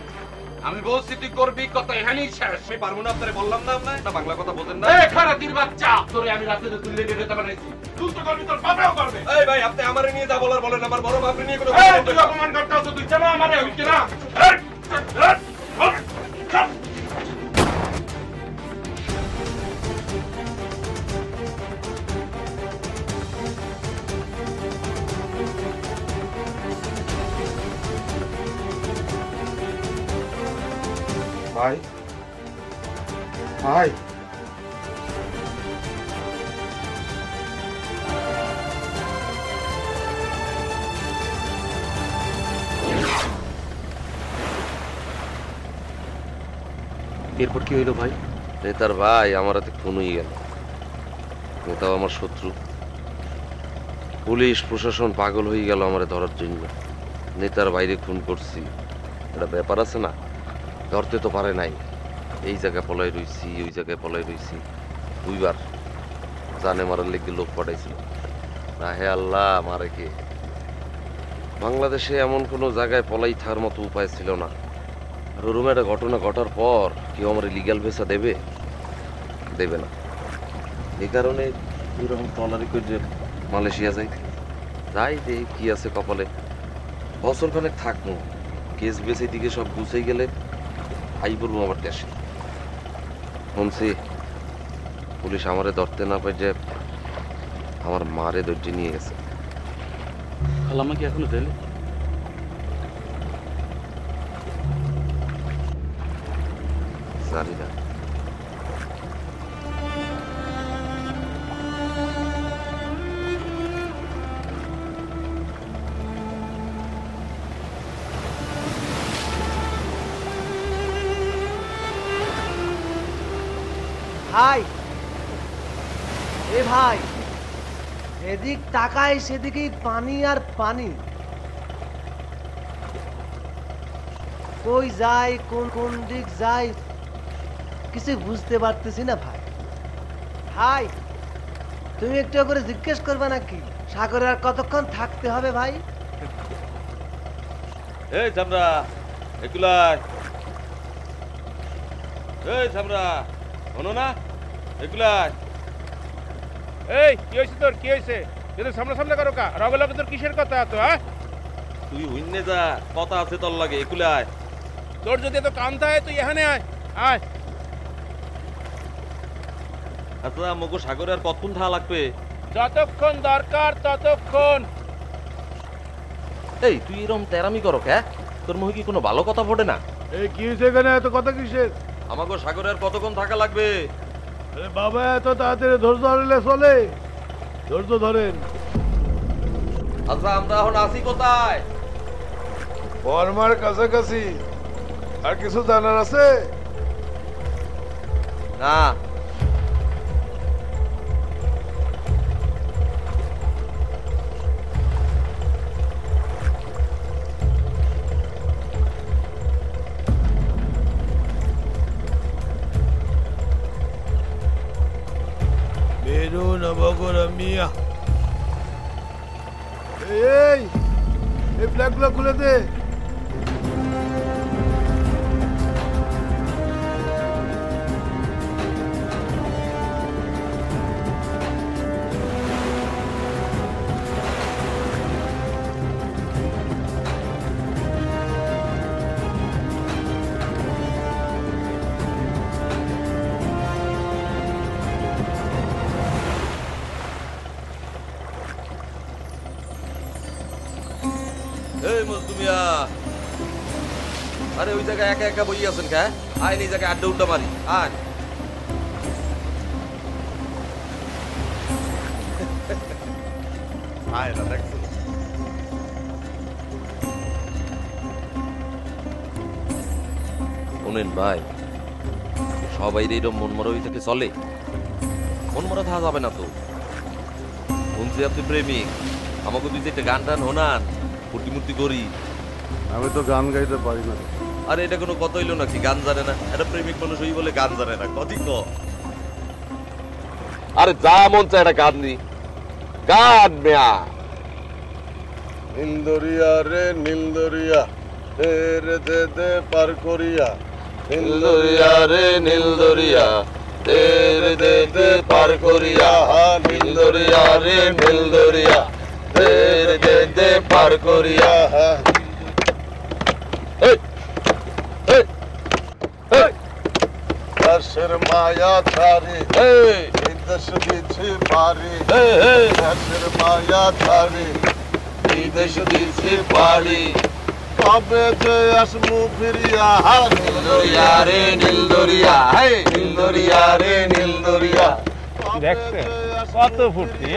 আমি বলছি তুই করবি, কথা এখানেই শেষ। আমি পারবো না, আপনারে বললাম না। আপনার না বাংলা কথা বোঝেন না? এই খারাতির বাচ্চা, তোরে আমি রাতে তুলে দিয়ে দিতে বানাইছি, তুই তো করবি, তোর বাবাও করবে। এই ভাই আপনি আমারে নিয়ে যা বলার বলেন, আমার বড় বাপরে নিয়ে কোনো তুই অপমান করতেছ, তুই জানো আমারে হইছে না? ভাই ভাই এরপর কি হইলো ভাই? নেতার ভাই আমার হাতে খুন হয়ে গেল। নেতাও আমার শত্রু, পুলিশ প্রশাসন পাগল হয়ে গেল আমার ধরার জন্য। নেতার বাইরে খুন করছি, এটা ব্যাপার আছে না? ধরতে তো পারে নাই। এই জায়গায় পলাই রইছি, ওই জায়গায় পলাই রইছি। 2 বার জানে মারার লেগে লোক পাঠাইছিল না। হে আল্লাহ, মারে কে? বাংলাদেশে এমন কোনো জায়গায় পলাই থাকার মতো উপায় ছিল না। আর ওরকম একটা ঘটনা ঘটার পর কেউ আমার লিগ্যাল ভিসা দেবে? দেবে না। এই কারণে এরকম ট্রলারি করে যে মালয়েশিয়া যাই, দেখি কি আছে কপালে। বছর খানেক থাকবো, কেস বেস দিকে সব গুছাই গেলে আই বলবো আমার দেশে। শুনছি পুলিশ আমারে ধরতে না পাই যে আমার মারে ধৈর্য নিয়ে গেছে। খালাম্মা কি এখনো জেলে? জানি না। ভাই এ ভাই এদিক তাকায় সেদিকেই পানি আর পানি। কই যায় কোন কোন দিক যায় কিছু বুঝতে পারতেছি না ভাই। ভাই তুমি একটু করে জিজ্ঞেস করবে নাকি সাগরে আর কতক্ষণ থাকতে হবে ভাই? এই চামড়া এগুলাই, এই চামড়া শোনো না এগুলাই। এই কি হয়েছে তোর, কি হয়েছে? তুই সামনে সামনে করো কা রগে লগে তোর কিসের কথা তো? হ্যাঁ তুই হইনে যা, কথা আছে তোর লাগে এগুলাই। তোর যদি এত কাম থাকে তুই এখানে আয় আয়। আচ্ছা মগো সাগরে আর কতক্ষণ থাকা লাগবে? যতক্ষণ দরকার ততক্ষণ। এই তুই এরকম তেরামি করো কে? তোর মুখে কি কোনো ভালো কথা ফোটে না? এই কি হয়েছে এখানে, এত কথা কিসের? আমাকে সাগরে আর কতক্ষণ থাকা লাগবে? আরে বাবা এত তাড়াতাড়ি ধৈর্য ধরলে চলে? ধৈর্য ধরেন। আচ্ছা আমরা এখন আসি কোথায়? বর্মার কাছাকাছি। আর কিছু জানার আছে? না। মেরু নবগর মিয়া। এই এই ফ্ল্যাগগুলো খুলে দে। এই মজদুমিয়া, আরে ওই জায়গায় একা একা বই আছেন কে? আয় এই জায়গায় আড্ডা উড্ডা মারি আয়। আয় না দেখছো শোনেন ভাই, সবাই এরকম মন মরা হয়ে থেকে চলে? মন মরা থাকা যাবে না তো। শুনছি আপনি প্রেমিক, আমাকে দুই চারটে গান টান হোনান, ফুর্তি মুর্তি করি। আমি তো গান গাইতে পারি না। আরে এটা কোনো কথা হইলো নাকি? গান জানে না? এটা প্রেমিক মানুষ হই বলে গান জানে না? কতই ক। আরে যা মন চায় এটা গান দি, গান মেয়া। নীলদরিয়া রে নীলদরিয়া রে দে দে পার করিয়া। নীলদরিয়া রে নীলদরিয়া রে দে দে পার করিয়া। নীলদরিয়া রে নীলদরিয়া রে দে দে পার করিয়া। দেশের মায়া ধারে দেশ দিছে পারি। দেশের মায়া ধারে দেশ দিছে পারি। কবে যে আসমু ফিরিয়া। নীলদরিয়া রে নীলদরিয়া, নীলদরিয়া রে নীলদরিয়া। দেখছে কত ফুর্তি?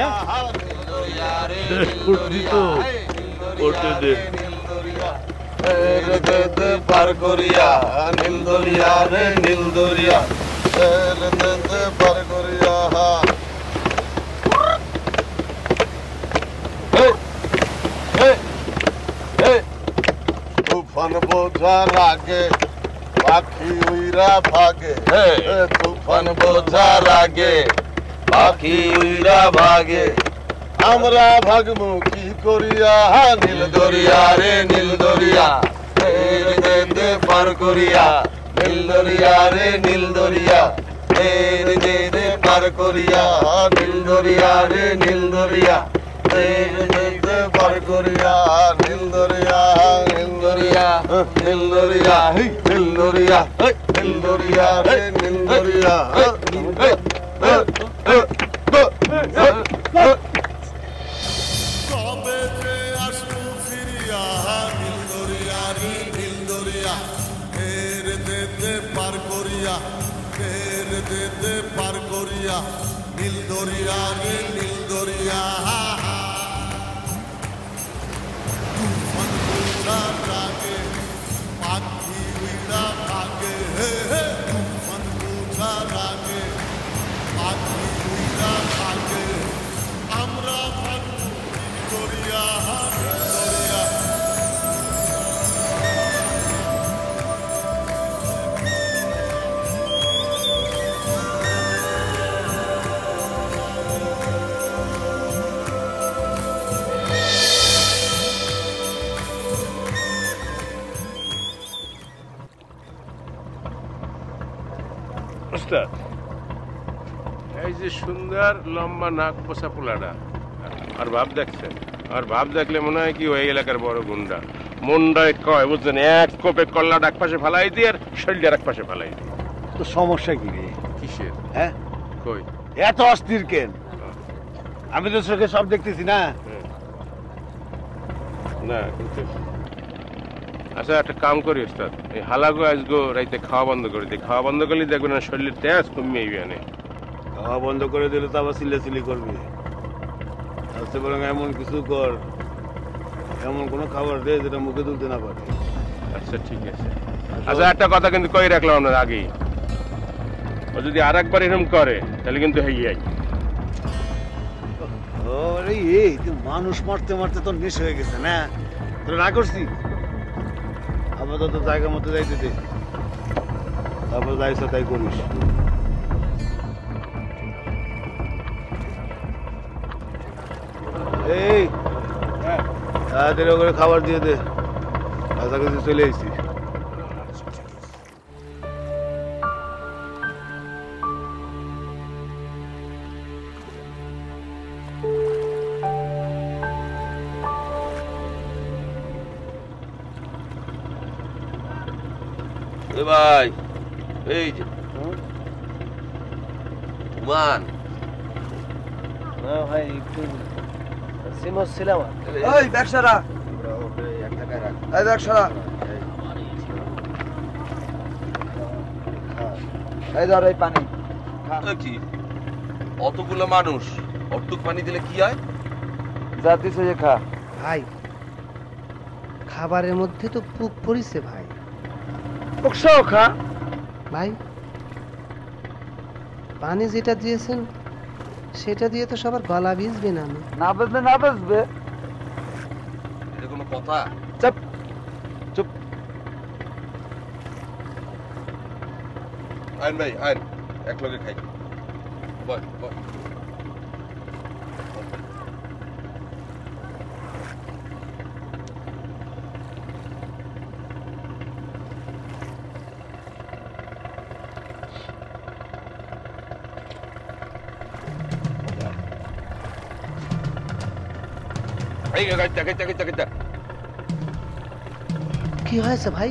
ফুর্তি তো করতে দে। পার করিয়া নীলদরিয়া রে নীলদরিয়া পার করিয়া। তুফান বোঝার আগে পাখি উইরা ভাগে। তুফান বোঝার আগে পাখি উইরা ভাগে। আমরা ভাগমু কি করিয়া। নীলদরিয়া রে নীলদরিয়া দে দে পার করিয়া। নীলদরিয়া রে নীলদরিয়া দে দে পার করিয়া। নীলদরিয়া রে নীলদরিয়া দে দে পার করিয়া। নীলদরিয়া নীলদরিয়া নীলদরিয়া নীলদরিয়া নীলদরিয়া রে নীলদরিয়া। কবে যে আসবো ফিরিয়া। নীলদরিয়া রে নীলদরিয়া রে দে দে পার করিয়া। রে দে দে পার করিয়া। নীলদরিয়া রে নীলদরিয়া। তুফান বোঝার আগে পাখি উইরা ভাগে। তুফান বোঝার আগে ওস্তাদ, এই যে সুন্দর লম্বা নাক পোষা পোলাটা, আর ভাব দেখছেন, আর ভাব দেখলে মনে হয় কি ওই এলাকার বড় গুন্ডা। মুন্ডায় কয় বুঝছেন, এক কোপে কল্লাটা এক পাশে ফালাই দিয়ে আর শরীরের এক পাশে ফালাই দিয়ে। তো সমস্যা কি রে? কিসের? হ্যাঁ, কই এত অস্থির কেন? আমি তো চোখে সব দেখতেছি না। না কিন্তু আচ্ছা, একটা কাম করি ওস্তাদ, এই হালাগো আজগো রাইতে খাওয়া বন্ধ করে দিই। খাওয়া বন্ধ করলে দেখবেন না শরীরের তেজ কমিয়ে আইবে। খাওয়া বন্ধ করে দিলে তো আবার চিল্লাচিল্লি করবি। আজকে বরং এমন কিছু কর, এমন কোনো খাবার দে যেটা মুখে তুলতে না পারে। আচ্ছা ঠিক আছে। আচ্ছা একটা কথা কিন্তু কই রাখলাম আপনার আগেই, ও যদি আর একবার এরকম করে তাহলে কিন্তু হেই আরে এই তুই মানুষ মারতে মারতে তোর নেশ হয়ে গেছে না? তোর না করছি? আপাতত জায়গা মতো যাইতে দে, তারপর যাইছ তাই করিস। এই তাড়াতাড়ি করে খাবার দিয়ে দে, কাছাকাছি চলে আইছি। ভাই এই যে মান না ভাই একটু সিমস ছিলাম। ওই ব্যবসারা, এই ব্যবসারা, এই ধর এই পানি। কি অতগুলো মানুষ অটুক পানি দিলে কি হয়? যা দিছে যে খা। ভাই খাবারের মধ্যে তো পুক পড়িছে ভাই। খা ভাই পানি যেটা দিয়েছেন সেটা দিয়ে তো সবার গলা ভিজবে না। না বেজবে, না বেজবে, এটা কোনো কথা? চুপ চুপ। আইন ভাই আইন, এক লগে খাই। বল বল। কি হয়েছে ভাই?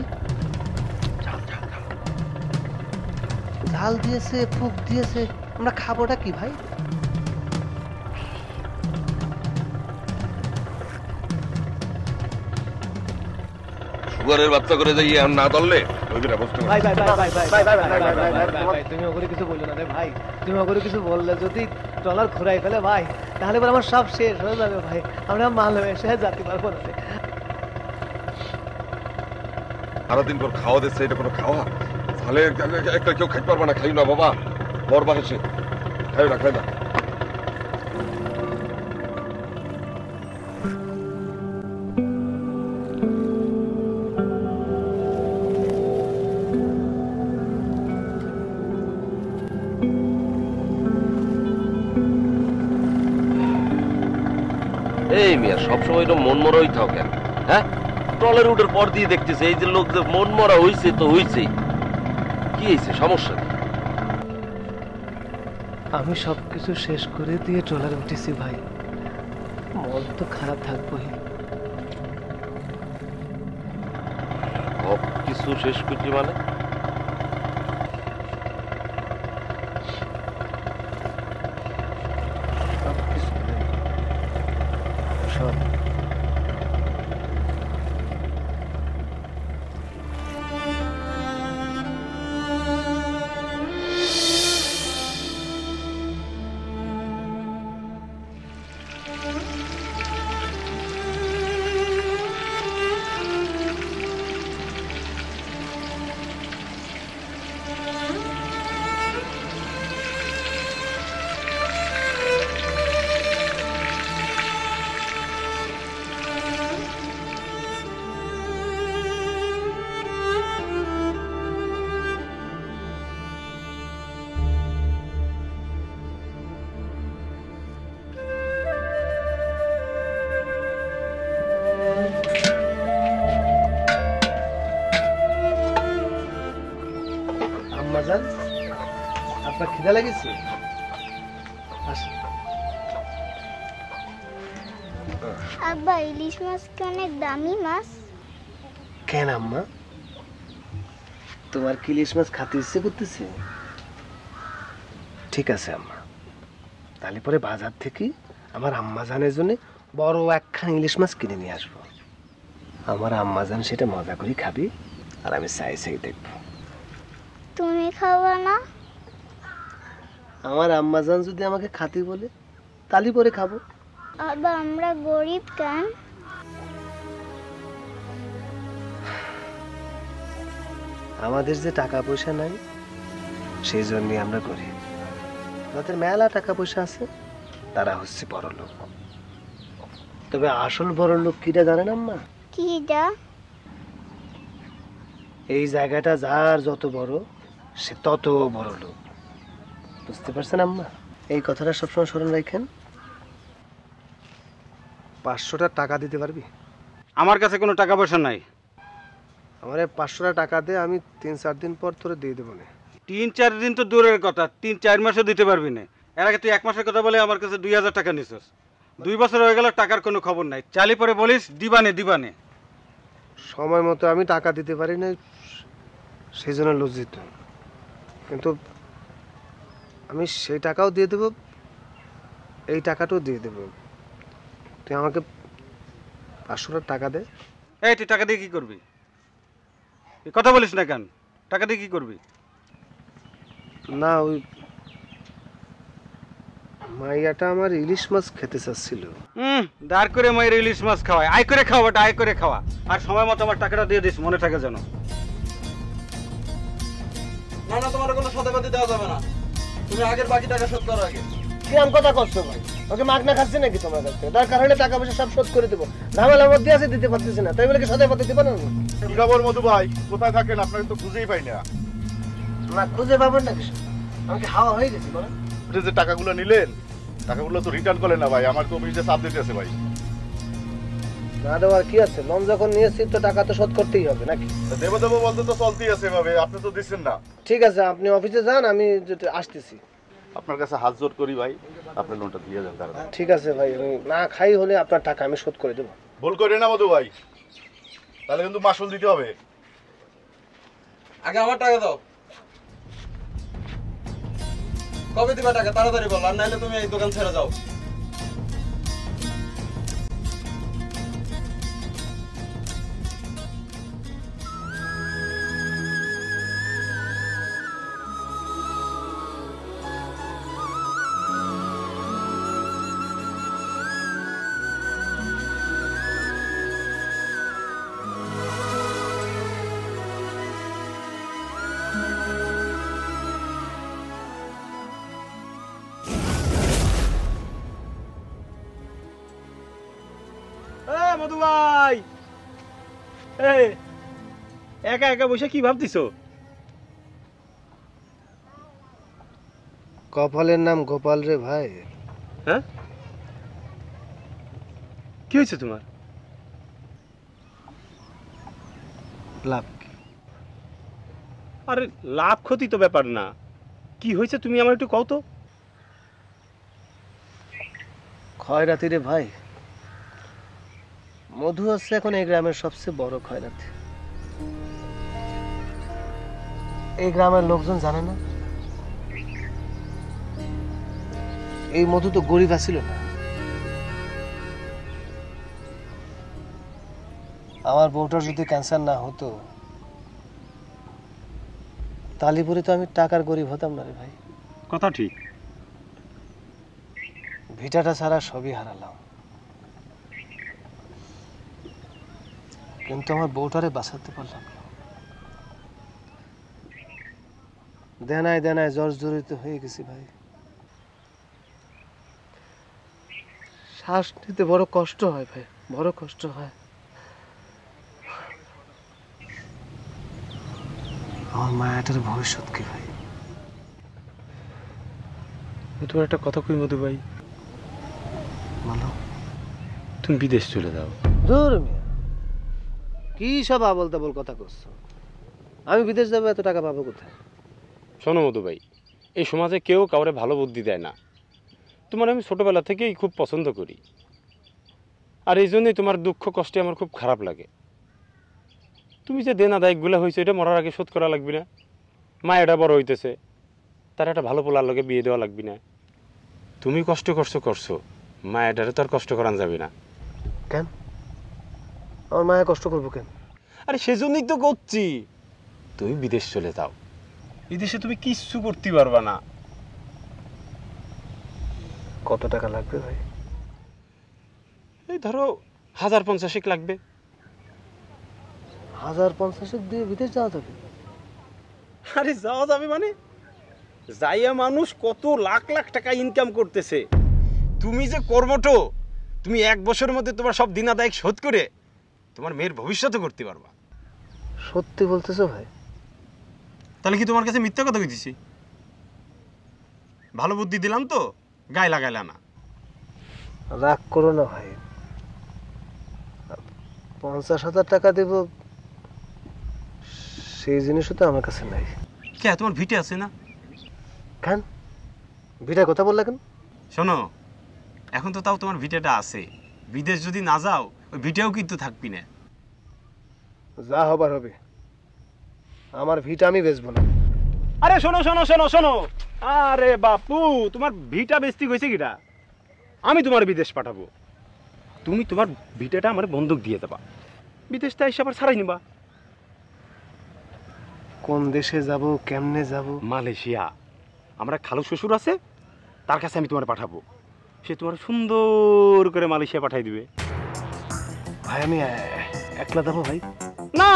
ঝাল দিয়েছে, ফুক দিয়েছে, আমরা খাবোটা কি ভাই? সুগারের বাচ্চা করে যাই আর না ধরলে ভাই ভাই ভাই ভাই ভাই ভাই ভাই তুমি ওগুলো কিছু বললো না রে ভাই। তুমি ওগুলো কিছু বললে যদি ট্রলার ঘুরাই ফেলে ভাই, তাহলে পরে আমার সব শেষ হয়ে যাবে ভাই। আমরা মাল হয়ে এসে যেতে পারবো না। সারাদিন পর খাওয়া দিচ্ছে, এটা কোনো খাওয়া? তাহলে একটা কেউ খাইতে পারবে না। খাই না বাবা, বর বাসে খাই না, খাই না। এই মিয়া সবসময় তো মন মরা হই থাও কেন? হ্যাঁ, ট্রলার রুটের পর দিয়ে দেখতেছে এই যে লোক যে মন মরা হইছে তো হইছে, কি হয়েছে সমস্যা? আমি সবকিছু শেষ করে দিয়ে ট্রলারে উঠেছি ভাই, মন তো খারাপ থাকবোই। সব কিছু শেষ করছি মানে? সব আপনার খিদা লেগেছে? আসেন। আব্বা ইলিশ মাছ কি অনেক দামি মাছ? কেন আম্মা, তোমার কি ইলিশ মাছ খেতে ইচ্ছে করতেছে? ঠিক আছে আম্মা, তাহলে পরে বাজার থেকে আমার আম্মা জানের জন্য বড় একখান ইলিশ মাছ কিনে নিয়ে আসবো। আমার আম্মা জান সেটা মজা করে খাবি আর আমি চাই চাই দেখবো। তুমি খাওয়া না? আমার আম্মা জান যদি আমাকে খাতে বলে তাহলে পরে খাবো। আব্বা আমরা গরিব কেন? আমাদের যে টাকা পয়সা নাই সেই জন্য আমরা গরিব। যাদের মেলা টাকা পয়সা আছে তারা হচ্ছে বড় লোক। তবে আসল বড় লোক কিটা জানেন আম্মা? কিটা? এই জায়গাটা যার যত বড় সে তত বড় লোক। বুঝতে পারছেন আম্মা? এই কথাটা সবসময় স্মরণ রাখেন। 500টা টাকা দিতে পারবি? আমার কাছে কোনো টাকা পয়সা নাই। আমার 500টা টাকা দে, আমি 3-4 দিন পর তোরে দিয়ে দেবো না। 3-4 দিন তো দূরের কথা, 3-4 মাসও দিতে পারবি না। এর আগে তুই 1 মাসের কথা বলে আমার কাছে 2000 টাকা নিছিস। 2 বছর হয়ে গেল টাকার কোনো খবর নাই। চালি পরে বলিস দিবানে দিবানে। সময় মতো আমি টাকা দিতে পারি না সেই জন্য লজ্জিত, কিন্তু আমি সেই টাকাও দিয়ে দেবো, এই টাকাটাও দিয়ে দেবো। তুই আমাকে 500 টাকা দে। এই তুই টাকা দিয়ে কি করবি? এই কথা বলিস না কেন? টাকা দিয়ে কি করবি? না, ওই মাইয়াটা আমার ইলিশ মাছ খেতে চাচ্ছিল। দাঁড় করে মায়ের ইলিশ মাছ খাওয়ায়। আয় করে খাওয়া, আয় করে খাওয়া। আর সময় মতো আমার টাকাটা দিয়ে দিস, মনে থাকে যেন। না না, তোমার কোনো সদাপাতি দেওয়া যাবে না। তুমি আগের বাকি টাকা শোধ করো আগে। কিরম কথা করছো ভাই? ওকে মাগনা খাচ্ছি নাকি তোমার কাছে? দরকার হলে টাকা পয়সা সব শোধ করে দেবো। ঝামেলার মধ্যে আছে, দিতে পারতেছি না, তাই বলে কি সদাপাতি দেবো না? কি খবর মধু ভাই, কোথায় থাকেন? আপনাকে তো খুঁজেই পাই না। না খুঁজে পাবেন না কিছু, আমাকে হাওয়া হয়ে গেছে। বলেন যে টাকাগুলো নিলেন, টাকাগুলো তো রিটার্ন করলেন না ভাই। আমার তো অফিসে চাপ দিতেছে ভাই। না দেওয়ার কি আছে? লোন যখন নিয়েছি তো টাকা তো শোধ করতেই হবে নাকি? দেবো দেবো বলতে তো চলতেই আছে এভাবে, আপনি তো দিচ্ছেন না। ঠিক আছে, আপনি অফিসে যান, আমি আসতেছি। আপনার কাছে হাত জোর করি ভাই, আপনার লোনটা দিয়ে যান তাড়াতাড়ি। ঠিক আছে ভাই, আমি না খাই হলে আপনার টাকা আমি শোধ করে দেবো। ভুল করে না মধু ভাই, তাহলে কিন্তু মাসুল দিতে হবে। আগে আমার টাকা দাও। কবে দিবা টাকা? তাড়াতাড়ি বল, আর নাইলে তুমি এই দোকান ছেড়ে যাও। মধু ভাই, একা একা বসে কি ভাবতিছো? কপালের নাম গোপাল রে ভাই। হ্যাঁ, কি হয়েছে তোমার? লাভ? আরে লাভ ক্ষতি তো ব্যাপার না, কি হয়েছে তুমি আমার একটু কও তো। খয়রাতি রে ভাই, মধু হচ্ছে এখন এই গ্রামের সবচেয়ে বড় খয়রাতি। এই গ্রামের লোকজন জানে না এই মধু তো গরিব ছিল না। আমার বউটার যদি ক্যান্সার না হতো তাহলে পরে তো আমি টাকার গরিব হতাম না রে ভাই। কথা ঠিক। ভিটাটা ছাড়া সবই হারালাম, কিন্তু আমার বউটারে বাঁচাতে পারলাম না। দেনায় দেনায় জর্জরিত হয়ে গেছি ভাই। শ্বাস নিতে বড় কষ্ট হয় ভাই, বড় কষ্ট হয়। আমার মায়াটার ভবিষ্যৎ কি ভাই? তোমার একটা কথা কই মধু ভাই, বলো। তুমি বিদেশ চলে যাও। দূর মিয়া, কি সব আবল তাবল কথা করছো? আমি বিদেশ যাবো, এত টাকা পাবো কোথায়? শোনো মধু ভাই, এই সমাজে কেউ কাউরে ভালো বুদ্ধি দেয় না। তোমার আমি ছোটোবেলা থেকেই খুব পছন্দ করি, আর এই জন্যই তোমার দুঃখ কষ্টে আমার খুব খারাপ লাগে। তুমি যে দেনা দায়িকগুলো হয়েছে এটা মরার আগে শোধ করা লাগবে না? মায়েরা বড় হইতেছে, তার একটা ভালো পোলার লগে বিয়ে দেওয়া লাগবে না? তুমি কষ্ট করছো, মায়েরারে তো আর কষ্ট করান যাবে না। কেন আমার মায়া কষ্ট করবো কেন? আরে সেজন্যই তো করছি, তুমি বিদেশ চলে যাও, বিদেশে তুমি কিচ্ছু করতে পারবা না। কত টাকা লাগবে ভাই? এই ধরো 1050 লাগবে। 1050 দিয়ে বিদেশ যাওয়া যাবে? আরে যাওয়া যাবে মানে যাইয়া মানুষ কত লাখ লাখ টাকা ইনকাম করতেছে। তুমি যে কর্মঠ, তুমি 1 বছরের মধ্যে তোমার সব দিনা দায়িক শোধ করে তোমার মেয়ের ভবিষ্যৎ করতে পারবা। সত্যি বলতেছো ভাই? তাহলে কি তোমার কাছে মিথ্যা কথা কইতেছি? ভালো বুদ্ধি দিলাম তো, গায়ে লাগাইলা না। রাগ করো না ভাই, 50,000 টাকা দেব সেই জিনিসও তো আমার কাছে নাই। কে, তোমার ভিটে আছে না? কেন ভিটার কথা বললা কেন? শোনো, এখন তো তাও তোমার ভিটাটা আছে, বিদেশ যদি না যাও ওই ভিটাও কিন্তু থাকবি না। যা হবার হবে, আমার ভিটা আমি বেচবো না। আরে শোনো শোনো শোনো শোনো, আরে বাপু, তোমার ভিটা বেচতে গেছে কিটা? আমি তোমার বিদেশ পাঠাবো, তুমি তোমার ভিটাটা আমার বন্ধক দিয়ে দেবা, বিদেশটা এসে আবার ছাড়াই নিবা। কোন দেশে যাব, কেমনে যাব? মালয়েশিয়া। আমরা খালু শ্বশুর আছে, তার কাছে আমি তোমার পাঠাবো, সে তোমার সুন্দর করে মালয়েশিয়া পাঠাই দিবে। ভাই আমি একলা যাবো ভাই? না,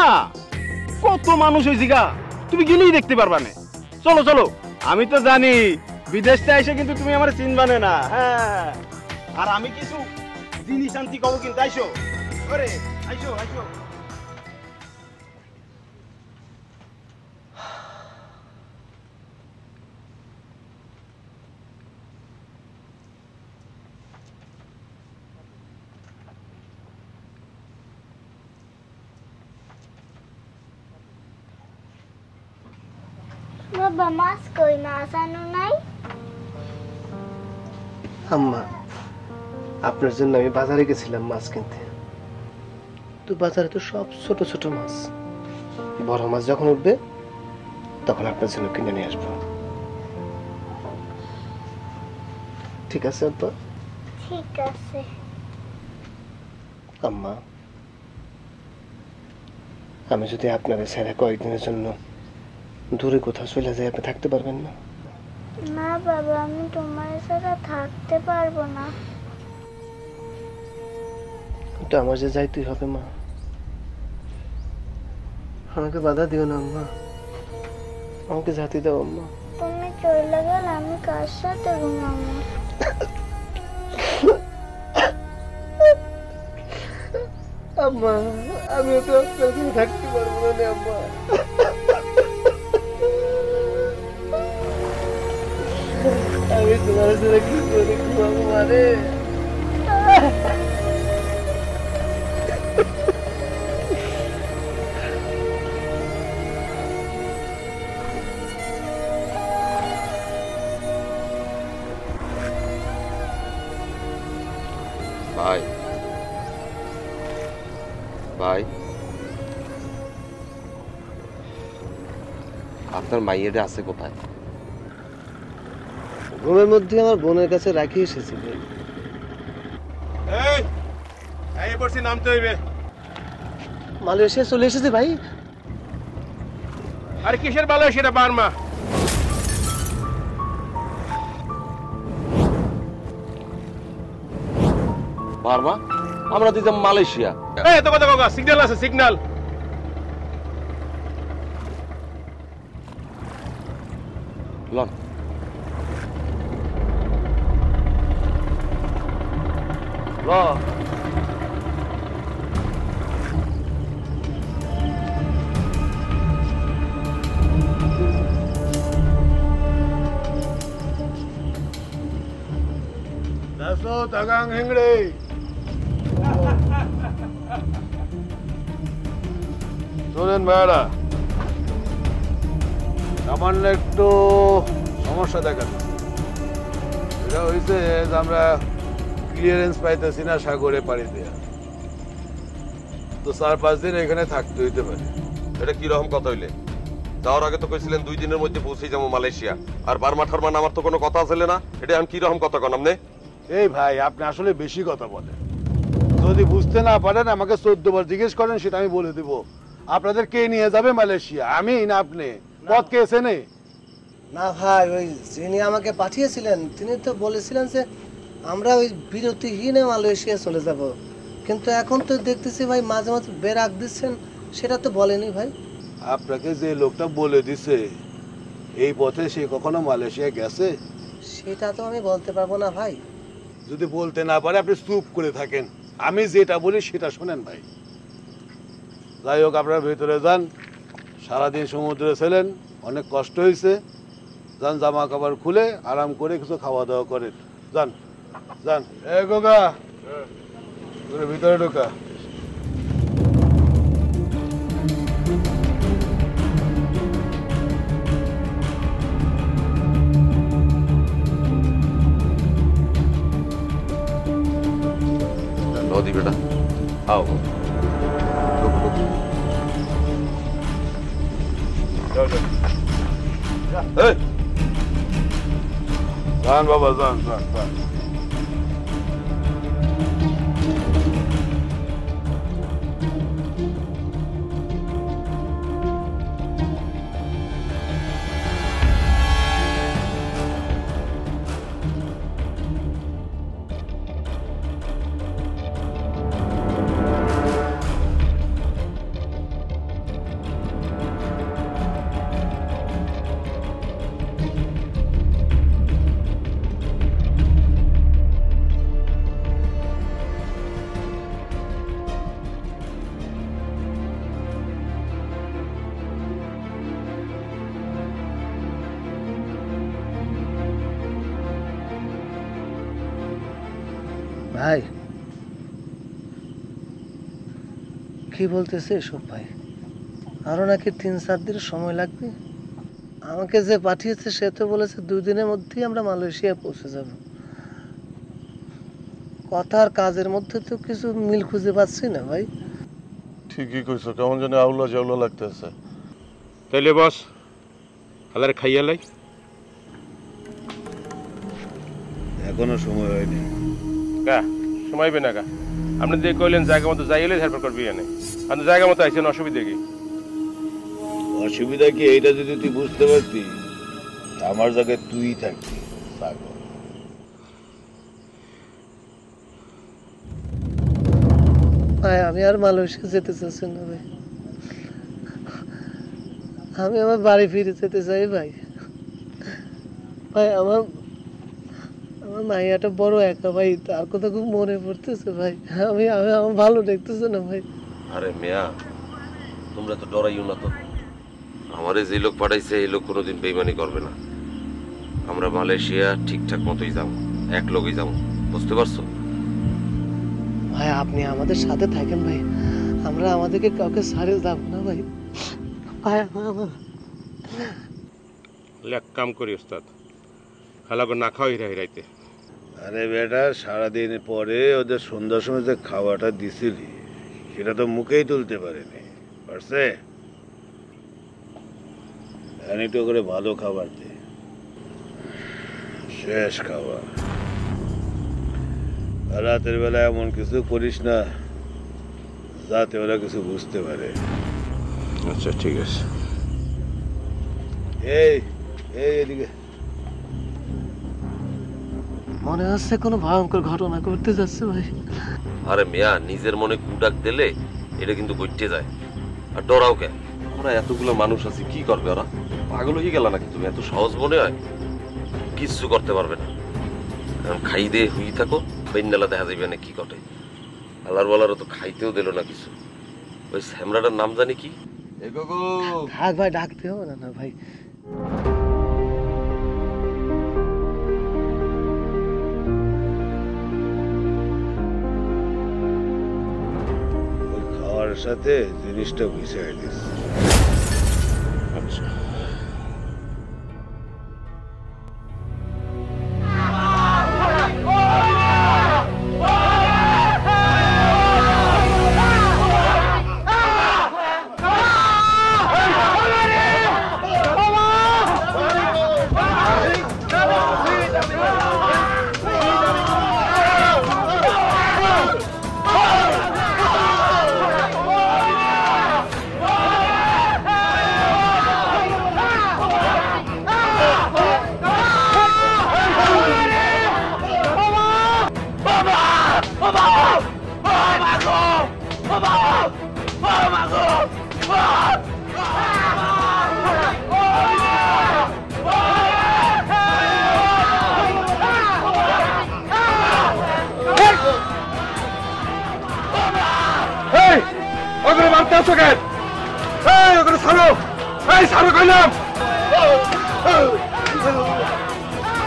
কত মানুষ ওই জায়গা, তুমি গেলেই দেখতে পারবা না। চলো চলো, আমি তো জানি বিদেশটা এসে কিন্তু তুমি আমার চিনবানে না। হ্যাঁ, আর আমি কিছু জিনিস আনতে কব, কিন্তু আইসো করে, আইসো আইসো। বাবা মাছ কই? মাছ আনো নাই? আম্মা, আপনার জন্য আমি বাজারে গেছিলাম মাছ কিনতে, তো বাজারে তো সব ছোট ছোট মাছ, বড় মাছ যখন উঠবে তখন আপনার জন্য কিনে নিয়ে আসবো। ঠিক আছে আব্বা? ঠিক আছে। আম্মা, আমি যদি আপনাদের ছেড়ে কয়েকদিনের জন্য দূরে কোথাও চলে যাই, আপনি থাকতে পারবেন না? না বাবা, আমি তোমার ছাড়া থাকতে পারবো না। তো আমার যে যাইতেই হবে মা, আমাকে বাধা দিও না আম্মা, আমাকে যেতে দাও আম্মা। তুমি চলে গেলে আমি কার সাথে ঘুমাবো? আম্মা, আমিও তো আপনার সাথে থাকতে পারবো না আম্মা। আমি তোমার সাথে কি করে ঘুমাবো মানে? ভাই ভাই, আপনার মাইয়েটা আছে কোথায়? ঘুমের মধ্যে আমার বোনের কাছে রাখি এসেছি। এই পড়ছি, নামতে হইবে। মালয়েশিয়া চলে এসেছে ভাই। আরে কিসের মালয়েশিয়া? এটা বার্মা। বার্মা? আমরা দিতাম মালয়েশিয়া। এই তো কথা কাকা, সিগন্যাল আছে, সিগন্যাল। লন ল। Daso tagang hingri. শোনেন ভাইরা, সামান্য একটু সমস্যা দেখা এটা হয়েছে যে আমরা ক্লিয়ারেন্স পাইতেছি না সাগরে পাড়ি দেয়া, তো 4-5 দিন এখানে থাকতে হইতে পারে। এটা কি রকম কথা হইলে? যাওয়ার আগে তো কইছিলেন 2 দিনের মধ্যে পৌঁছে যাবো মালয়েশিয়া, আর বার্মা ঠারমা নামার তো কোনো কথা ছিল না। এটা এখন কি রকম কথা কন আপনি? এই ভাই আপনি আসলে বেশি কথা বলেন। যদি বুঝতে না পারেন আমাকে 14 বার জিজ্ঞেস করেন, সেটা আমি বলে দিব। আপনাদের কে নিয়ে যাবে মালয়েশিয়া, আমি না আপনি? পথ কে চেনে? না ভাই, ওই যিনি আমাকে পাঠিয়েছিলেন তিনি তো বলেছিলেন যে আমরা ওই বিরতিহীনে মালয়েশিয়া চলে যাব, কিন্তু এখন তো দেখতেছি ভাই মাঝে মাঝে বেরাক দিচ্ছেন, সেটা তো বলেনি ভাই। আপনাকে যে লোকটা বলে দিছে এই পথে সে কখনো মালয়েশিয়া গেছে? সেটা তো আমি বলতে পারবো না ভাই। যদি বলতে না পারে আপনি চুপ করে থাকেন, আমি যেটা বলি সেটা শোনেন ভাই। যাই হোক, আপনারা ভেতরে যান। সারাদিন সমুদ্রে ছিলেন, অনেক কষ্ট হয়েছে। যান, জামা কাপড় খুলে আরাম করে কিছু খাওয়া দাওয়া করেন। যান যান। এ গোগা, ভিতরে ঢোকা। নদী বেটা আও। যান বাবা, যান যান যান। ভাই কি বলতেছে এসব ভাই? আরো নাকি 3-4 দিন সময় লাগবে। আমাকে যে পাঠিয়েছে সে তো বলেছে 2 দিনের মধ্যেই আমরা মালয়েশিয়া পৌঁছে যাব। কথা আর কাজের মধ্যে তো কিছু মিল খুঁজে পাচ্ছি না ভাই। ঠিকই কইছো, কেমন যেন আউলা জাউলা লাগতেছে। তাইলে বস হালার খাইয়া লাই। এখনো সময় হয়নি। কা সময় হবে না কা? আপনি যে কইলেন জায়গা মতো যাইলে তারপর করবি এনে, আপনি জায়গা মতো আইছেন, অসুবিধা কি? অসুবিধা কি? এইটা যদি তুই বুঝতে পারতি আমার জায়গায় তুই থাকতি। ভাই আমি আর মালয়েশিয়া যেতে চাচ্ছি না ভাই, আমি আমার বাড়ি ফিরে যেতে চাই ভাই। ভাই আমার মাইয়াটা বড় একা ভাই, তার কথা খুব মনে পড়তেছে ভাই। আমি আমার ভালো দেখতেছে না ভাই। আরে মিয়া, তোমরা তো ডরাইও না তো। আমারে যে লোক পাঠাইছে এই লোক কোনোদিন বেইমানি করবে না। আমরা মালয়েশিয়া ঠিকঠাক মতোই যাবো, এক লগেই যাবো, বুঝতে পারছো? ভাই আপনি আমাদের সাথে থাকেন ভাই, আমরা আমাদেরকে কাউকে ছাড়ে যাব না ভাই। ভাই এক কাম করি ওস্তাদ, খালাগো না খাওয়াই রাইতে। আরে বেটা, সারাদিন পরে ওদের সন্ধ্যার সময় যে খাওয়াটা দিছিলি সেটা তো মুখেই তুলতে পারেনি, পারছে? একটু করে ভালো খাবার দে, শেষ খাবার। আর রাতের বেলা এমন কিছু করিস না যাতে ওরা কিছু বুঝতে পারে। আচ্ছা ঠিক আছে। এই এদিকে মনে হচ্ছে কোনো ভয়ঙ্কর ঘটনা করতে যাচ্ছে ভাই। আরে মিয়া, নিজের মনে কুডাক দিলে এটা কিন্তু গইটে যায়। আর ডরাও কেন? ওরা এতগুলো মানুষ আছে, কি করবে ওরা? পাগল হয়ে গেল নাকি তুমি? এত সহজ মনে হয়? কিচ্ছু করতে পারবে না। কারণ খাই দিয়ে হুই থাকো, বেন্নালা দেখা যাবে না কি ঘটে। আল্লাহর বলারও তো খাইতেও দিল না কিছু। ওই স্যামরাটার নাম জানি কি? থাক ভাই, ডাকতে হবে না ভাই। খাওয়ার সাথে জিনিসটা মিশিয়ে দিস। আচ্ছা আসছো কেন? এই ওখানে ছাড়ো, এই ছাড়ো কইলাম।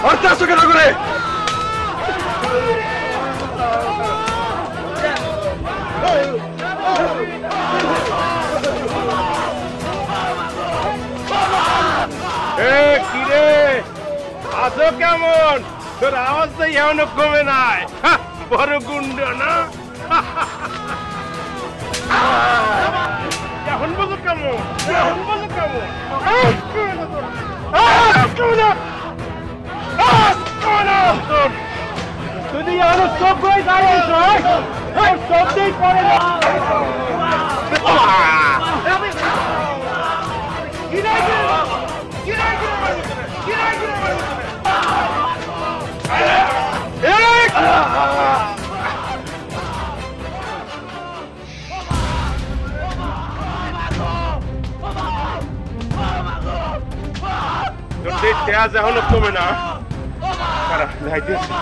আর আসছো কেন করে? কিরে আছো কেমন? তোর আওয়াজ তো এমন কমে নাই, বড় গুন্ড না? এখন বলো কেমন? এখন বলো কেমন? যদি আরো সব করে দাঁড়িয়ে সব দিক করে না। তেজ এখনো কমে না, যাইতেছে।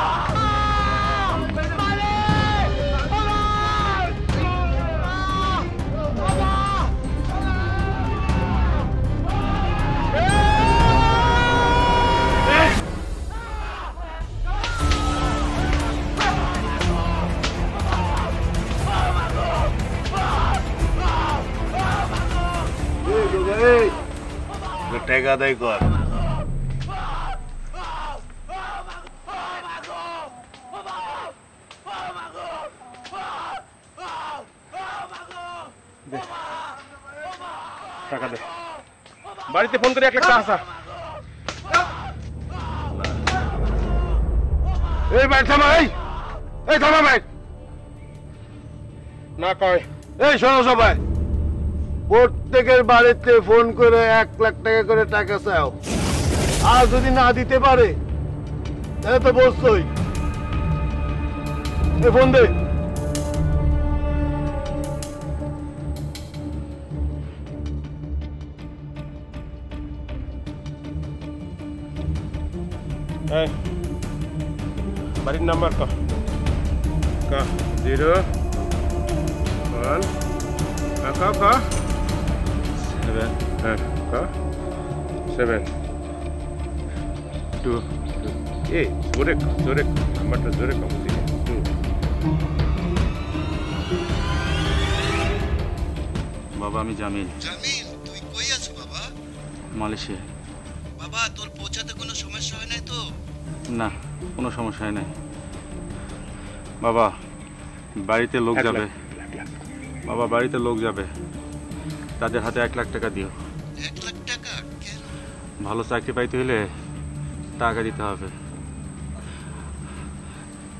টাকা আদায় কর। টাকা দে, বাড়িতে ফোন করে 1 লাখ টাকা আসা। এই ভাই থামা, এই থামা ভাই। না কয় এই শোনো সবাই, প্রত্যেকের বাড়িতে ফোন করে 1 লাখ টাকা করে টাকা চাও। আর যদি না দিতে পারে তাহলে তো বলছই, ফোন দে। বাড়ির নাম্বার ক 0 1 7 2 এই জোরে নাম্বারটা জোরে কম দিই। বাবা আমি জামিল। জামিল, তুই কই আছো বাবা? মালয়েশিয়া। বাবা তোর পৌঁছাতে কোনো সমস্যা হয় নাই তো? না, কোনো সমস্যা হয় নাই বাবা। বাড়িতে লোক যাবে বাবা, বাড়িতে লোক যাবে, তাদের হাতে 1 লাখ টাকা দিও। 1 লাখ টাকা? কেন? ভালো চাকরি পাইতে হলে টাকা দিতে হবে।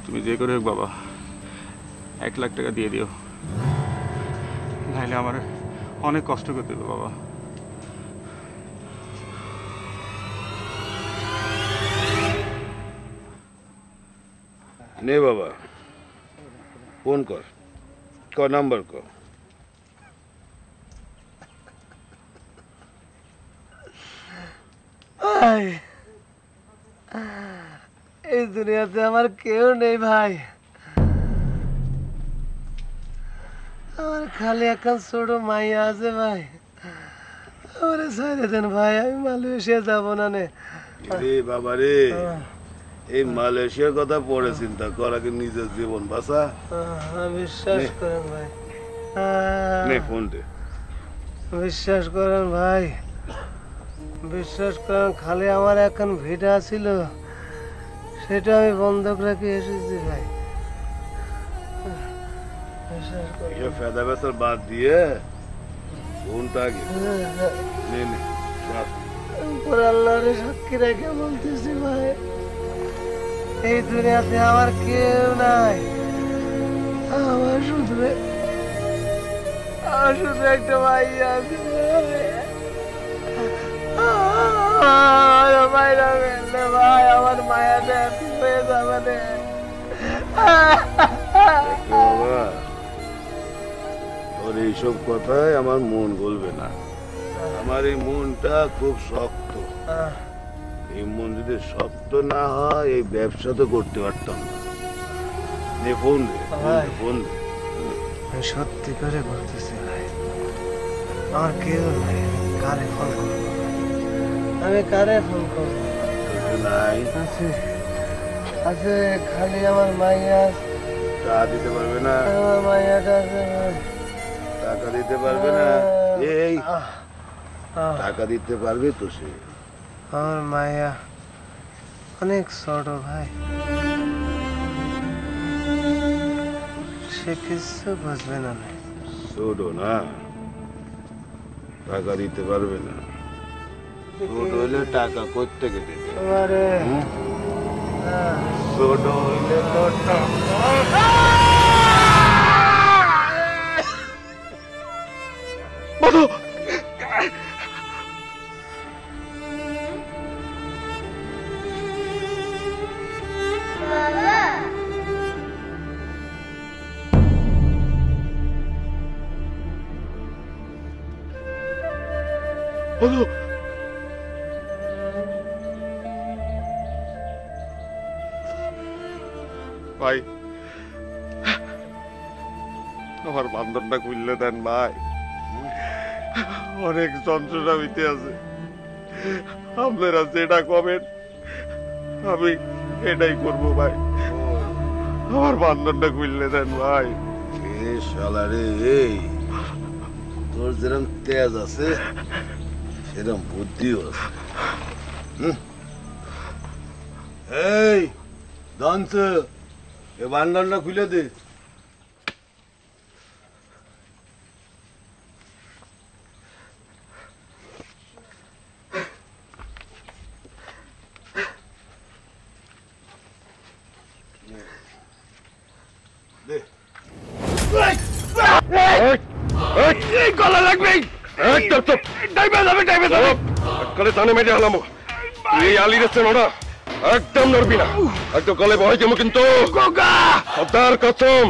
তুমি যে করে হোক বাবা 1 লাখ টাকা দিয়ে দিও, নাহলে আমার অনেক কষ্ট করতে হবে বাবা। নে বাবা, ফোন কর, নাম্বার কর। ভাই, এই দুনিয়াতে আমার কেউ নেই ভাই, আমার খালি এখন ছোট মাইয়া আছে ভাই। আমারে ছেড়ে দেন ভাই, আমি মালয়েশিয়া যাবো না। নে বাবা রে, এই মালয়েশিয়ার কথা পরে চিন্তা কর, আগে নিজের জীবন বাঁচা। বিশ্বাস করেন ভাই, ফোন দে। বিশ্বাস করেন ভাই, বিশ্বাস করেন, খালি আমার এখন ভিটা ছিল, সেটা আমি বন্ধক রেখে এসেছি ভাই। ফেদা বেচার বাদ দিয়ে ফোনটা আগে আল্লাহরে সাক্ষী রেখে বলতেছি ভাই, এই দুনিয়াতে আমার কেউ নাই, আমার শুধু একটা ভাই আছে ভাই। আমার মায়া হয়ে যাবে। তোর এইসব কথায় আমার মন গলবে না। আমার এই মনটা খুব শক্ত, এই মন যদি শক্ত না হয় এই ব্যবসা তো করতে পারতাম না। ফোন দে, ফোন দে। সত্যি করে বলতেছি ভাই, আমার কেউ নাই, কারে ফোন করবো? আমি কারে ফোন করবো? আছে আছে, খালি আমার মাইয়া টাকা দিতে পারবে না? আমার মাইয়াটা আছে। টাকা দিতে পারবে না? এই টাকা দিতে পারবে তো সে? আমার মাইয়া অনেক ছোট ভাই, সে কিছু বুঝবে না। ছোট না, টাকা দিতে পারবে না। ছোট হইলে টাকা কোত্থেকে দেবে? ছোট হইলে তো ভাই, আমার বান্ধবটা খুললে দেন ভাই, অনেক যন্ত্রণা হইতে আছে। আপনারা যেটা কবেন আমি এটাই করবো ভাই, আমার বান্ধবটা খুললে দেন ভাই। শালারে, এই তোর যেরকম তেজ আছে সেরকম বুদ্ধিও আছে। এই দন্ত, এ বান্ডালটা খুলে দে। গলা লাগবে, টানে মেরে হলাম। এই আলী রেস্টেন ওরা একদম নড়বি না, একদম গলে ভয় দেবো কিন্তু। খবরদার কসম,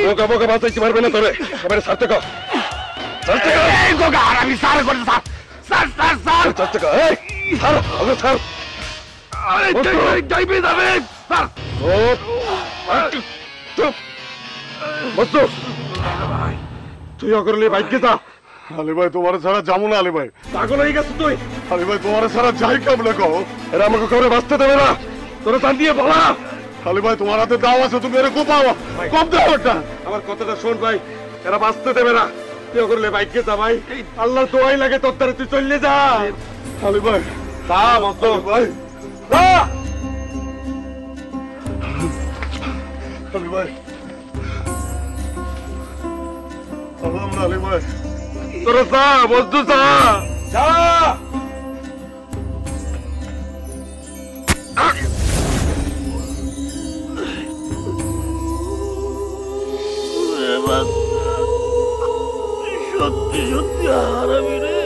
বোকা বোকা বাঁচাইতে পারবে না তোরে। এবারে সারতে কর, আমি সার করতে স্যার স্যার স্যার স্যার সারতে কর। এই সার, ওকে সার। যাইবে যাবে স্যার। চুপ বস্তু, তুই অকরলি বাইকে যা। আলী ভাই, তোমার ছাড়া যাবো না। আলী ভাই, পাগল হয়ে গেছে তুই। আলী ভাই, তোমার ছাড়া যাই কেমনে কও? এরা আমাকে কাউরে বাঁচতে দেবে না, তোরা টান দিয়ে বলা। আলী ভাই, তোমার হাতে দাও আছে, তুমি এর কোপাও, কম দাও একটা। আমার কথাটা শোন ভাই, এরা বাঁচতে দেবে না। তুই করলে বাইকে যা ভাই, আল্লাহ দোয়াই লাগে তোর তারে, তুই চললে যা। আলী ভাই, যা মত ভাই, যা। আলী ভাই, আলী ভাই, তোরা যা বস্তু যা যা। সত্যি সত্যি হারাবি রে।